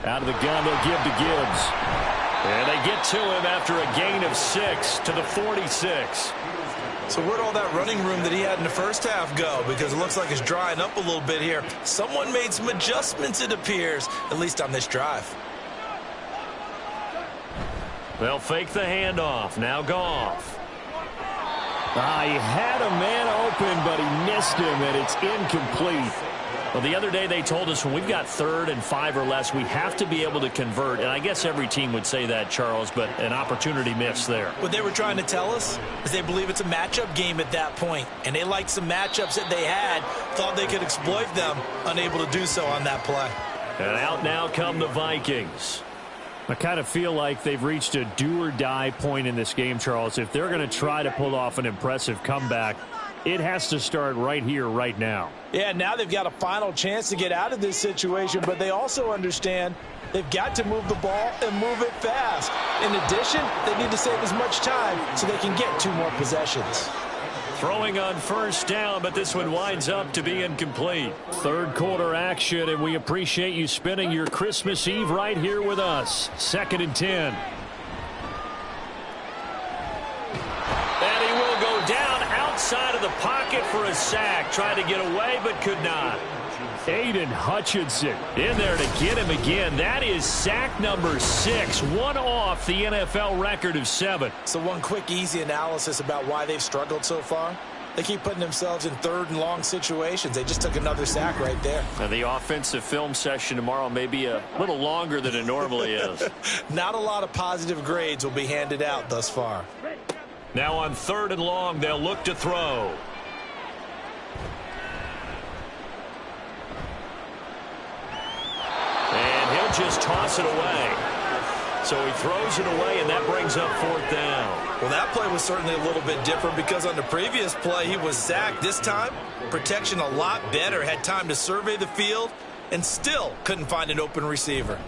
Out of the gun, they'll give to Gibbs. And they get to him after a gain of 6 to the 46. So where'd all that running room that he had in the first half go? Because it looks like it's drying up a little bit here. Someone made some adjustments, it appears, at least on this drive. They'll fake the handoff. Now Goff. He had a man open, but he missed him, and it's incomplete. Well, the other day they told us when we've got 3rd and 5 or less, we have to be able to convert. And I guess every team would say that, Charles, but an opportunity missed there. What they were trying to tell us is they believe it's a matchup game at that point. And they liked some matchups that they had, thought they could exploit them, unable to do so on that play. And out now come the Vikings. I kind of feel like they've reached a do-or-die point in this game, Charles. If they're going to try to pull off an impressive comeback, it has to start right here, right now. Yeah, now they've got a final chance to get out of this situation, but they also understand they've got to move the ball and move it fast. In addition, they need to save as much time so they can get 2 more possessions. Throwing on first down, but this one winds up to be incomplete. Third quarter action, and we appreciate you spending your Christmas Eve right here with us. 2nd and 10. And he will go down outside of the pocket for a sack. Tried to get away, but could not. Aiden Hutchinson in there to get him again. That is sack number 6, one off the NFL record of 7. So one quick, easy analysis about why they've struggled so far. They keep putting themselves in 3rd and long situations. They just took another sack right there. Now the offensive film session tomorrow may be a little longer than it normally is. Not a lot of positive grades will be handed out thus far. Now on 3rd and long, they'll look to throw. And he'll just toss it away. So he throws it away, and that brings up 4th down. Well, that play was certainly a little bit different because on the previous play, he was sacked. This time, protection a lot better. Had time to survey the field and still couldn't find an open receiver.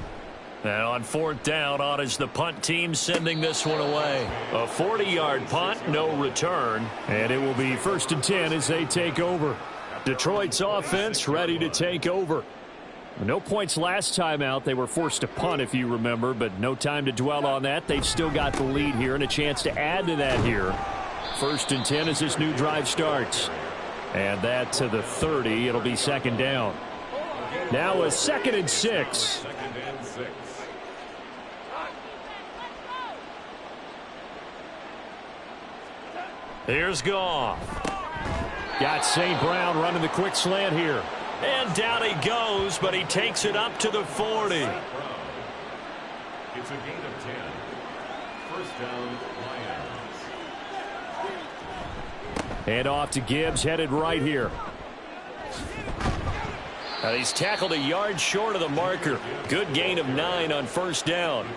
Now on 4th down, on is the punt team sending this one away. A 40-yard punt, no return. And it will be 1st and 10 as they take over. Detroit's offense ready to take over. No points last time out. They were forced to punt, if you remember, but no time to dwell on that. They've still got the lead here and a chance to add to that here. 1st and 10 as this new drive starts. And that to the 30. It'll be 2nd down. Now a 2nd and 6. Here's Goff. Got St. Brown running the quick slant here. And down he goes, but he takes it up to the 40. It's a gain of 10. First down, Lions. And off to Gibbs, headed right here. Now he's tackled a yard short of the marker. Good gain of 9 on 1st down.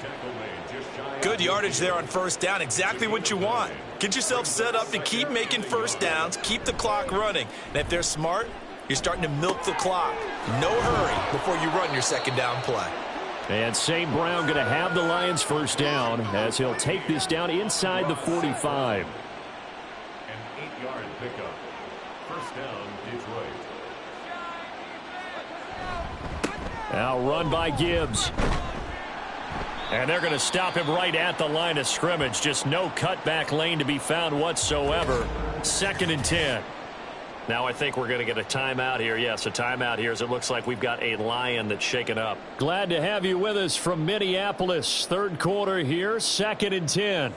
Good yardage there on 1st down. Exactly what you want. Get yourself set up to keep making 1st downs, keep the clock running. And if they're smart, you're starting to milk the clock. No hurry before you run your 2nd down play. And St. Brown going to have the Lions 1st down as he'll take this down inside the 45. An 8-yard pickup. First down, Detroit. Now run by Gibbs. And they're going to stop him right at the line of scrimmage. Just no cutback lane to be found whatsoever. 2nd and 10. Now I think we're going to get a timeout here. Yes, a timeout here as it looks like we've got a Lion that's shaken up. Glad to have you with us from Minneapolis. 3rd quarter here, 2nd and 10.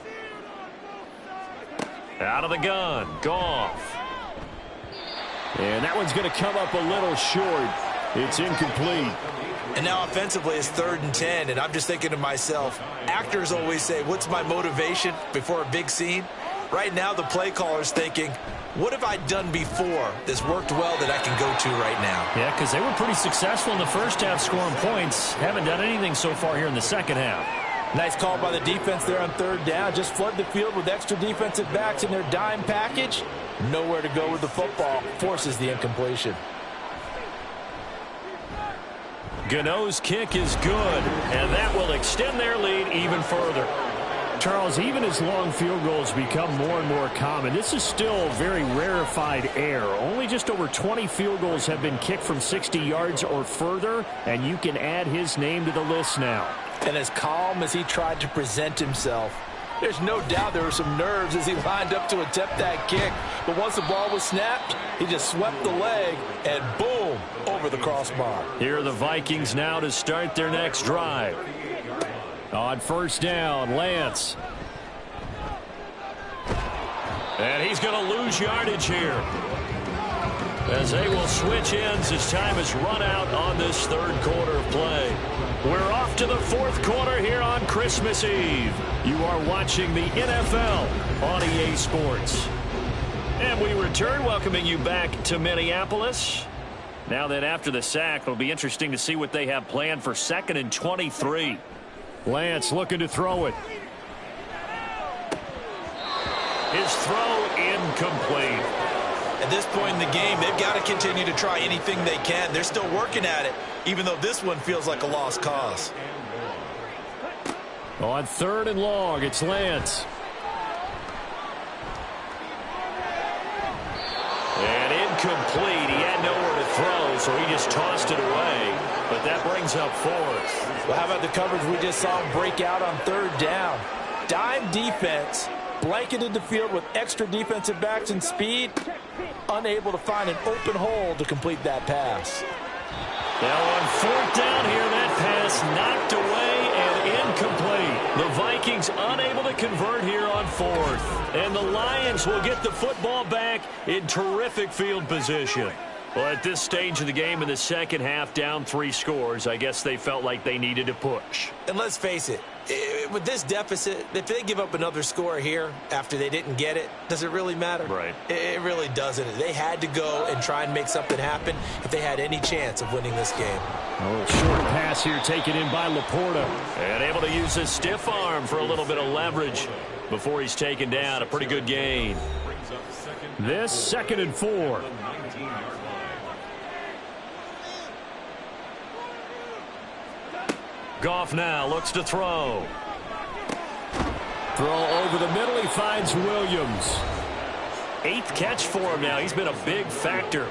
Out of the gun, Goff. And that one's going to come up a little short. It's incomplete. And now offensively it's 3rd and 10, and I'm just thinking to myself, actors always say, what's my motivation before a big scene? Right now the play caller's thinking, what have I done before that's worked well that I can go to right now? Yeah, because they were pretty successful in the first half scoring points. Haven't done anything so far here in the second half. Nice call by the defense there on 3rd down. Just flood the field with extra defensive backs in their dime package. Nowhere to go with the football. Forces the incompletion. Gano's kick is good, and that will extend their lead even further. Charles, even as long field goals become more and more common, this is still very rarefied air. Only just over 20 field goals have been kicked from 60 yards or further, and you can add his name to the list now. And as calm as he tried to present himself, there's no doubt there were some nerves as he lined up to attempt that kick. But once the ball was snapped, he just swept the leg and boom, over the crossbar. Here are the Vikings now to start their next drive. On 1st down, Lance. And he's going to lose yardage here, as they will switch ends as time has run out on this 3rd quarter of play. We're off to the 4th quarter here on Christmas Eve. You are watching the NFL on EA Sports. And we return, welcoming you back to Minneapolis. Now that after the sack, it'll be interesting to see what they have planned for 2nd and 23. Lance looking to throw it. His throw incomplete. At this point in the game, they've got to continue to try anything they can. They're still working at it, even though this one feels like a lost cause. On 3rd and long, it's Lance. And incomplete. He had nowhere to throw, so he just tossed it away. But that brings up 4th. Well, how about the coverage we just saw him break out on 3rd down? Dime defense, blanketed the field with extra defensive backs and speed, unable to find an open hole to complete that pass. Now on 4th down here, that pass knocked away and incomplete. The Vikings unable to convert here on 4th. And the Lions will get the football back in terrific field position. Well, at this stage of the game in the second half, down 3 scores, I guess they felt like they needed to push. And let's face it, with this deficit, if they give up another score here after they didn't get it, does it really matter? Right. It really doesn't. They had to go and try and make something happen if they had any chance of winning this game. A little short pass here taken in by Laporta. And able to use his stiff arm for a little bit of leverage before he's taken down. A pretty good gain. This 2nd and 4. Goff now looks to throw. Throw over the middle. He finds Williams. 8th catch for him now. He's been a big factor.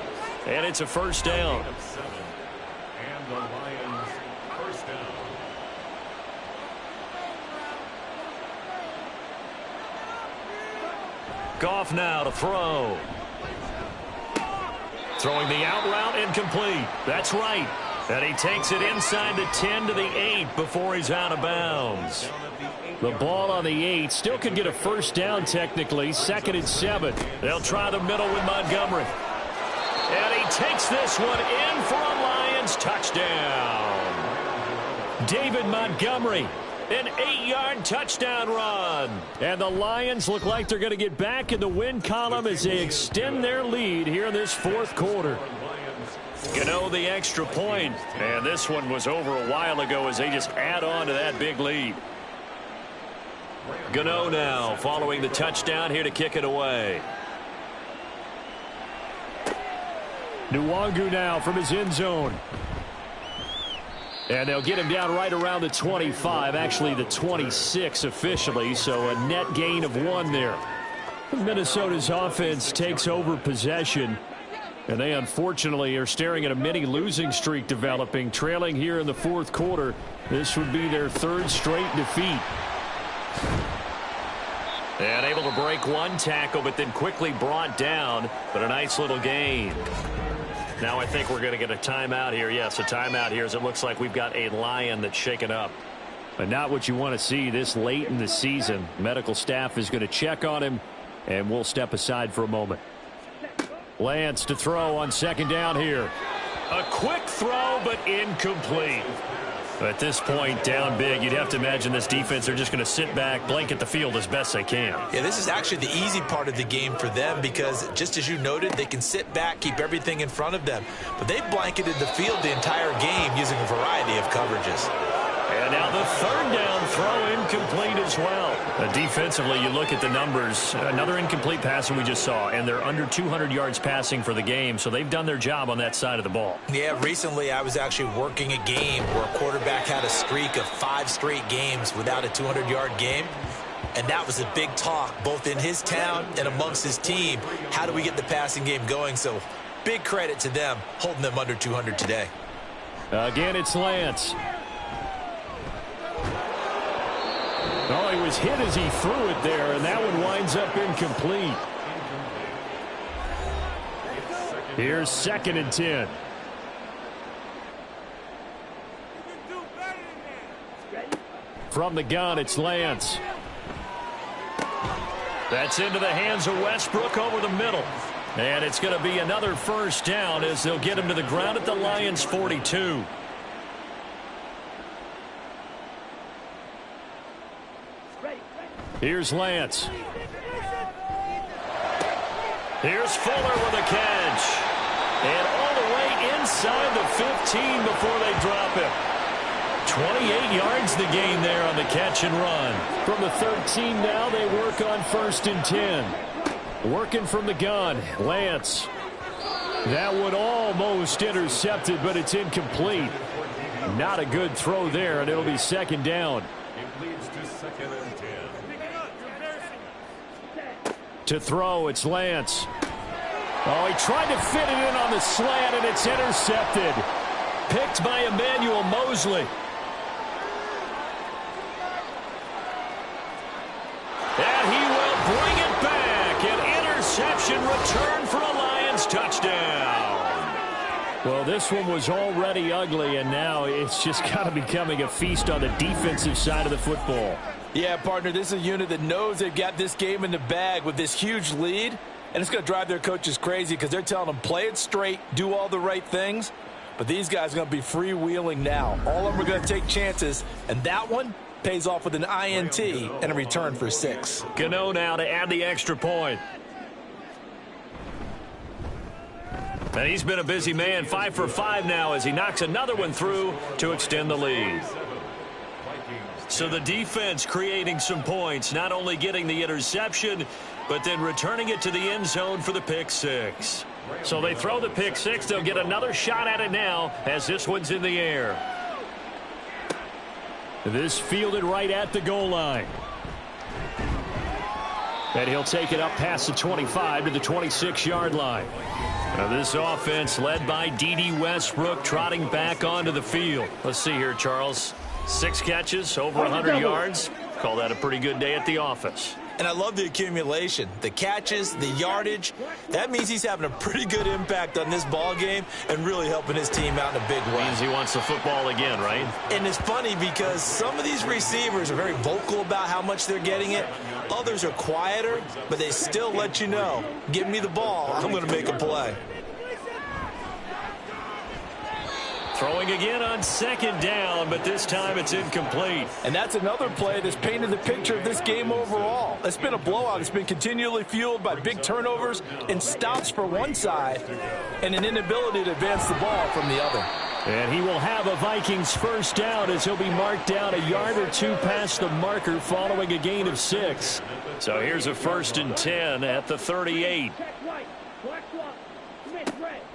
And it's a 1st down. And the Lions 1st down. Goff now to throw. Throwing the out route, incomplete. That's right. And he takes it inside the 10 to the 8 before he's out of bounds. The ball on the 8. Still could get a 1st down technically. 2nd and 7. They'll try the middle with Montgomery. And he takes this one in for a Lions touchdown. David Montgomery. An 8-yard touchdown run. And the Lions look like they're going to get back in the win column as they extend their lead here in this 4th quarter. Gano the extra point. And this one was over a while ago as they just add on to that big lead. Gano now following the touchdown here to kick it away. Nwangu now from his end zone. And they'll get him down right around the 25, actually the 26 officially, so a net gain of 1 there. Minnesota's offense takes over possession. And they unfortunately are staring at a mini losing streak developing, trailing here in the 4th quarter. This would be their 3rd straight defeat. And able to break 1 tackle, but then quickly brought down, but a nice little gain. Now I think we're going to get a timeout here. Yes, a timeout here as it looks like we've got a Lion that's shaken up. But not what you want to see this late in the season. Medical staff is going to check on him, and we'll step aside for a moment. Lance to throw on 2nd down here. A quick throw, but incomplete. At this point, down big, you'd have to imagine this defense are just going to sit back, blanket the field as best they can. Yeah, this is actually the easy part of the game for them because, just as you noted, they can sit back, keep everything in front of them. But they've blanketed the field the entire game using a variety of coverages. And now the 3rd down throw incomplete as well. Defensively, you look at the numbers. Another incomplete pass that we just saw, and they're under 200 yards passing for the game, so they've done their job on that side of the ball. Yeah, recently I was actually working a game where a quarterback had a streak of 5 straight games without a 200-yard game. And that was a big talk, both in his town and amongst his team. How do we get the passing game going? So big credit to them, holding them under 200 today. Again, it's Lance. Oh, he was hit as he threw it there, and that one winds up incomplete. Here's 2nd and 10. From the gun, it's Lance. That's into the hands of Westbrook over the middle. And it's going to be another 1st down as they'll get him to the ground at the Lions' 42. Here's Lance. Here's Fuller with a catch. And all the way inside the 15 before they drop him. 28 yards the gain there on the catch and run. From the 13 now, they work on 1st and 10. Working from the gun, Lance. That one almost intercepted, but it's incomplete. Not a good throw there, and it'll be 2nd down. It leads to 2nd and 10. To throw, it's Lance. Oh, he tried to fit it in on the slant, and it's intercepted. Picked by Emmanuel Mosley. And he will bring it back. An interception return for a Lions touchdown. Well, this one was already ugly, and now it's just kind of becoming a feast on the defensive side of the football. Yeah, partner, this is a unit that knows they've got this game in the bag with this huge lead, and it's going to drive their coaches crazy because they're telling them play it straight, do all the right things. But these guys are going to be freewheeling now. All of them are going to take chances, and that one pays off with an INT and a return for 6. Gano now to add the extra point. And he's been a busy man, 5 for 5 now as he knocks another one through to extend the lead. So the defense creating some points, not only getting the interception, but then returning it to the end zone for the pick 6. So they throw the pick 6. They'll get another shot at it now as this one's in the air. This fielded right at the goal line. And he'll take it up past the 25 to the 26-yard line. Now this offense led by D.D. Westbrook trotting back onto the field. Let's see here, Charles. 6 catches, over 100 yards. Call that a pretty good day at the office. And I love the accumulation, the catches, the yardage. That means he's having a pretty good impact on this ball game and really helping his team out in a big way. Means he wants the football again, right? And it's funny because some of these receivers are very vocal about how much they're getting it. Others are quieter, but they still let you know, give me the ball, I'm going to make a play. Throwing again on 2nd down, but this time it's incomplete. And that's another play that's painted the picture of this game overall. It's been a blowout. It's been continually fueled by big turnovers and stops for one side and an inability to advance the ball from the other. And he will have a Vikings 1st down as he'll be marked down a yard or 2 past the marker following a gain of 6. So here's a 1st and 10 at the 38.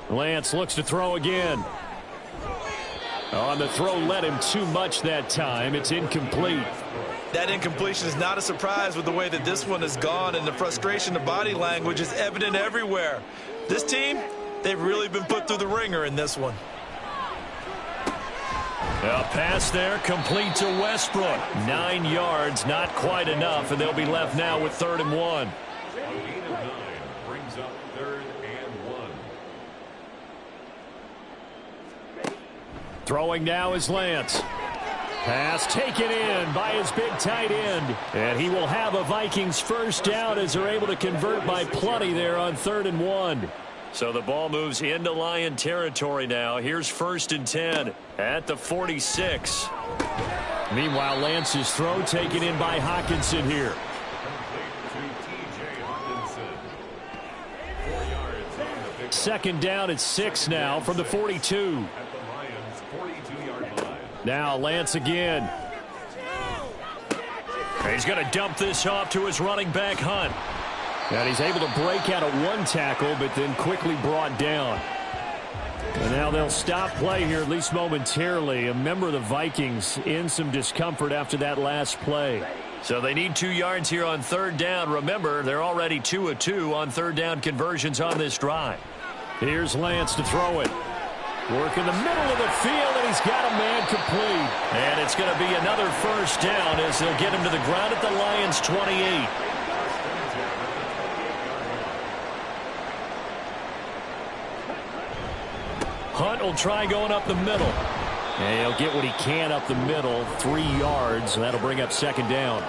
Lance looks to throw again. On the throw led him too much that time. It's incomplete. That incompletion is not a surprise with the way that this one has gone, and the frustration of body language is evident everywhere. This team, they've really been put through the ringer in this one. A pass there, complete to Westbrook. 9 yards, not quite enough, and they'll be left now with 3rd and 1. A gain of 9 brings up 3rd and 1. Throwing now is Lance. Pass taken in by his big tight end. And he will have a Vikings 1st down as they're able to convert by plenty there on 3rd and 1. So the ball moves into Lion territory now. Here's 1st and 10 at the 46. Meanwhile, Lance's throw taken in by Hawkinson here. Second down at 6 now from the 42. Now Lance again. He's going to dump this off to his running back, Hunt. And he's able to break out of 1 tackle, but then quickly brought down. And now they'll stop play here, at least momentarily. A member of the Vikings in some discomfort after that last play. So they need 2 yards here on 3rd down. Remember, they're already 2 of 2 on 3rd down conversions on this drive. Here's Lance to throw it. Work in the middle of the field, and he's got a man complete. And it's going to be another 1st down as they'll get him to the ground at the Lions' 28. Hunt will try going up the middle. And he'll get what he can up the middle, 3 yards. That'll bring up 2nd down.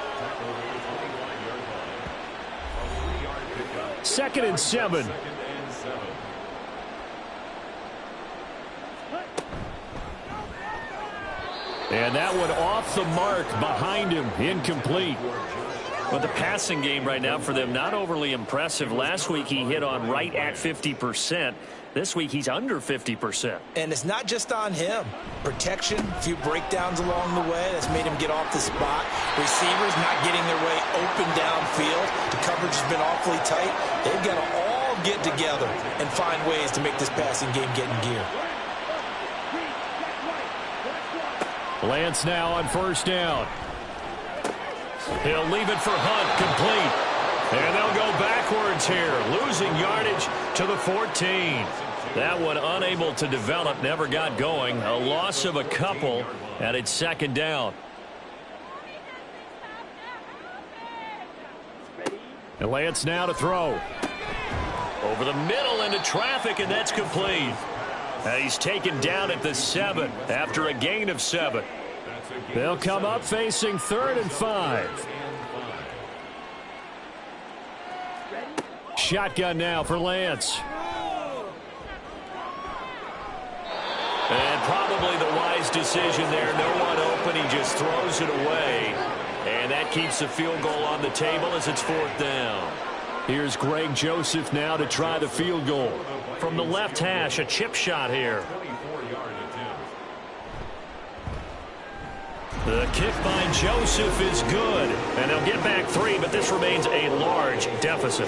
2nd and 7. And that one off the mark behind him, incomplete. But the passing game right now for them, not overly impressive. Last week he hit on right at 50%. This week he's under 50%. And it's not just on him. Protection, a few breakdowns along the way. That's made him get off the spot. Receivers not getting their way open downfield. The coverage has been awfully tight. They've got to all get together and find ways to make this passing game get in gear. Lance now on first down. He'll leave it for Hunt, complete. And they'll go backwards here, losing yardage to the 14. That one unable to develop, never got going. A loss of a couple, and it's second down. And Lance now to throw. Over the middle into traffic, and that's complete. And he's taken down at the 7 after a gain of 7. They'll come up facing 3rd and 5. Shotgun now for Lance. And probably the wise decision there. No one open. He just throws it away. And that keeps the field goal on the table as it's 4th down. Here's Greg Joseph now to try the field goal. From the left hash, a chip shot here. The kick by Joseph is good. And they'll get back 3, but this remains a large deficit.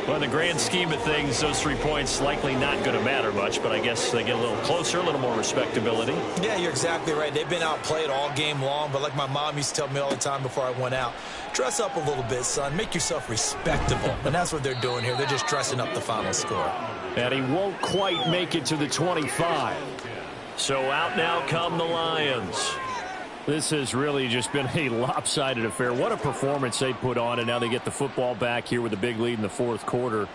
Well, in the grand scheme of things, those 3 points likely not going to matter much, but I guess they get a little closer, a little more respectability. Yeah, you're exactly right. They've been outplayed all game long, but like my mom used to tell me all the time before I went out, dress up a little bit, son. Make yourself respectable. And that's what they're doing here. They're just dressing up the final score. And he won't quite make it to the 25. So out now come the Lions. This has really just been a lopsided affair. What a performance they put on, and now they get the football back here with a big lead in the 4th quarter.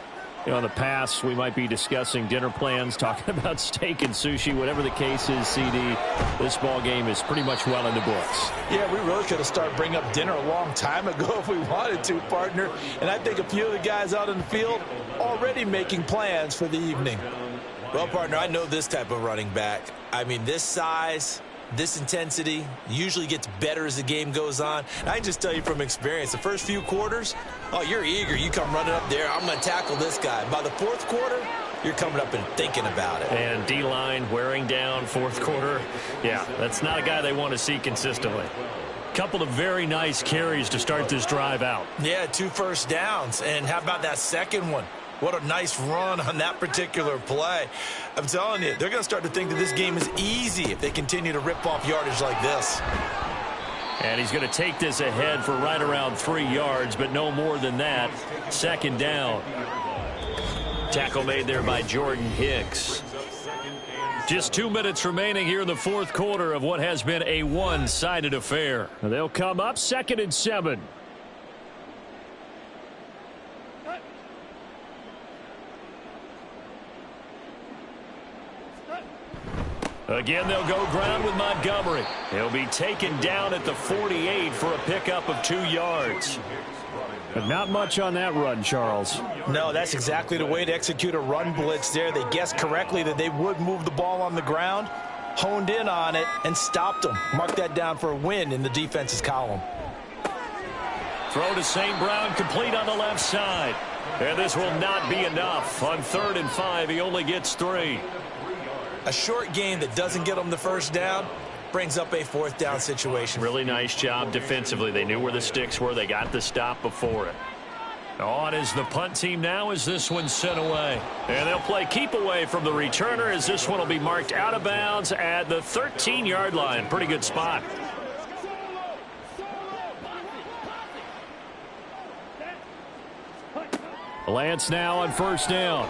You know, in the past, we might be discussing dinner plans, talking about steak and sushi, whatever the case is, CD. This ball game is pretty much well in the books. Yeah, we really could have started bringing up dinner a long time ago if we wanted to, partner. And I think a few of the guys out in the field already making plans for the evening. Well, partner, I know this type of running back. I mean, this size, this intensity usually gets better as the game goes on. And I can just tell you from experience, the first few quarters, oh, you're eager. You come running up there. I'm going to tackle this guy. By the 4th quarter, you're coming up and thinking about it. And D-line wearing down 4th quarter. Yeah, that's not a guy they want to see consistently. Couple of very nice carries to start this drive out. Yeah, 2 first downs. And how about that second one? What a nice run on that particular play. I'm telling you, they're going to start to think that this game is easy if they continue to rip off yardage like this. And he's going to take this ahead for right around 3 yards, but no more than that. Second down. Tackle made there by Jordan Hicks. Just 2 minutes remaining here in the 4th quarter of what has been a one-sided affair. They'll come up 2nd and 7. Again, they'll go ground with Montgomery. He'll be taken down at the 48 for a pickup of 2 yards. But not much on that run, Charles. No, that's exactly the way to execute a run blitz there. They guessed correctly that they would move the ball on the ground, honed in on it, and stopped them. Mark that down for a win in the defense's column. Throw to St. Brown, complete on the left side. And this will not be enough. On 3rd and 5, he only gets 3. A short game that doesn't get them the first down brings up a 4th down situation. Really nice job defensively. They knew where the sticks were. They got the stop before it. On is the punt team now as this one's sent away. And they'll play keep away from the returner as this one will be marked out of bounds at the 13-yard line. Pretty good spot. Lance now on first down.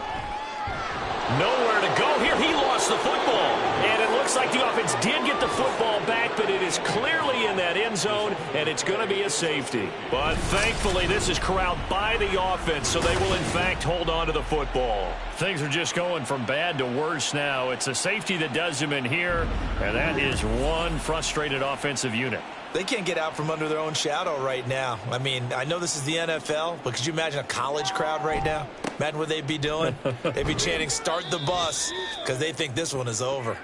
Nowhere to go here. He lost the football. And it looks like the offense did get the football back, but it is clearly in that end zone, and it's going to be a safety. But thankfully, this is corralled by the offense, so they will, in fact, hold on to the football. Things are just going from bad to worse now. It's a safety that does them in here, and that is one frustrated offensive unit. They can't get out from under their own shadow right now. I mean, I know this is the NFL, but could you imagine a college crowd right now? Imagine what they'd be doing. They'd be chanting, "Start the bus," because they think this one is over.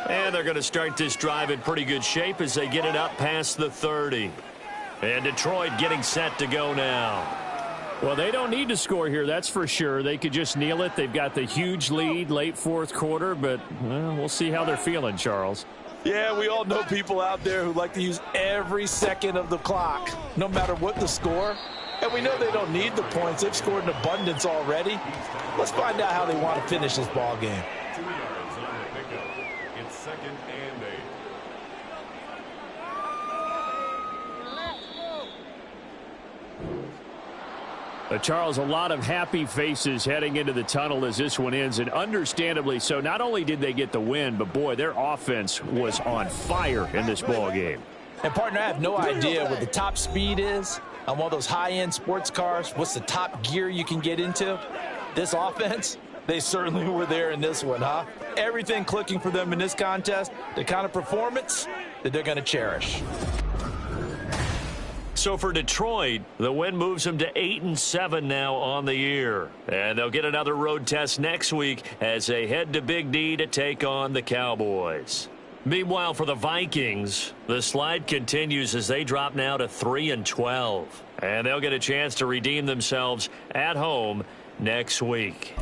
And they're going to start this drive in pretty good shape as they get it up past the 30. And Detroit getting set to go now. Well, they don't need to score here, that's for sure. They could just kneel it. They've got the huge lead late fourth quarter, but well, we'll see how they're feeling, Charles. Yeah, we all know people out there who like to use every second of the clock, no matter what the score. And we know they don't need the points. They've scored in abundance already. Let's find out how they want to finish this ball game. 2 yards on the pickup. It's 2nd and 8. Charles, a lot of happy faces heading into the tunnel as this one ends, and understandably so. Not only did they get the win, but boy, their offense was on fire in this ball game. And partner, I have no idea what the top speed is on one of those high-end sports cars. What's the top gear you can get into? This offense, they certainly were there in this one, huh? Everything clicking for them in this contest, the kind of performance that they're going to cherish. So for Detroit, the win moves them to 8-7 now on the year. And they'll get another road test next week as they head to Big D to take on the Cowboys. Meanwhile, for the Vikings, the slide continues as they drop now to 3-12. And they'll get a chance to redeem themselves at home next week.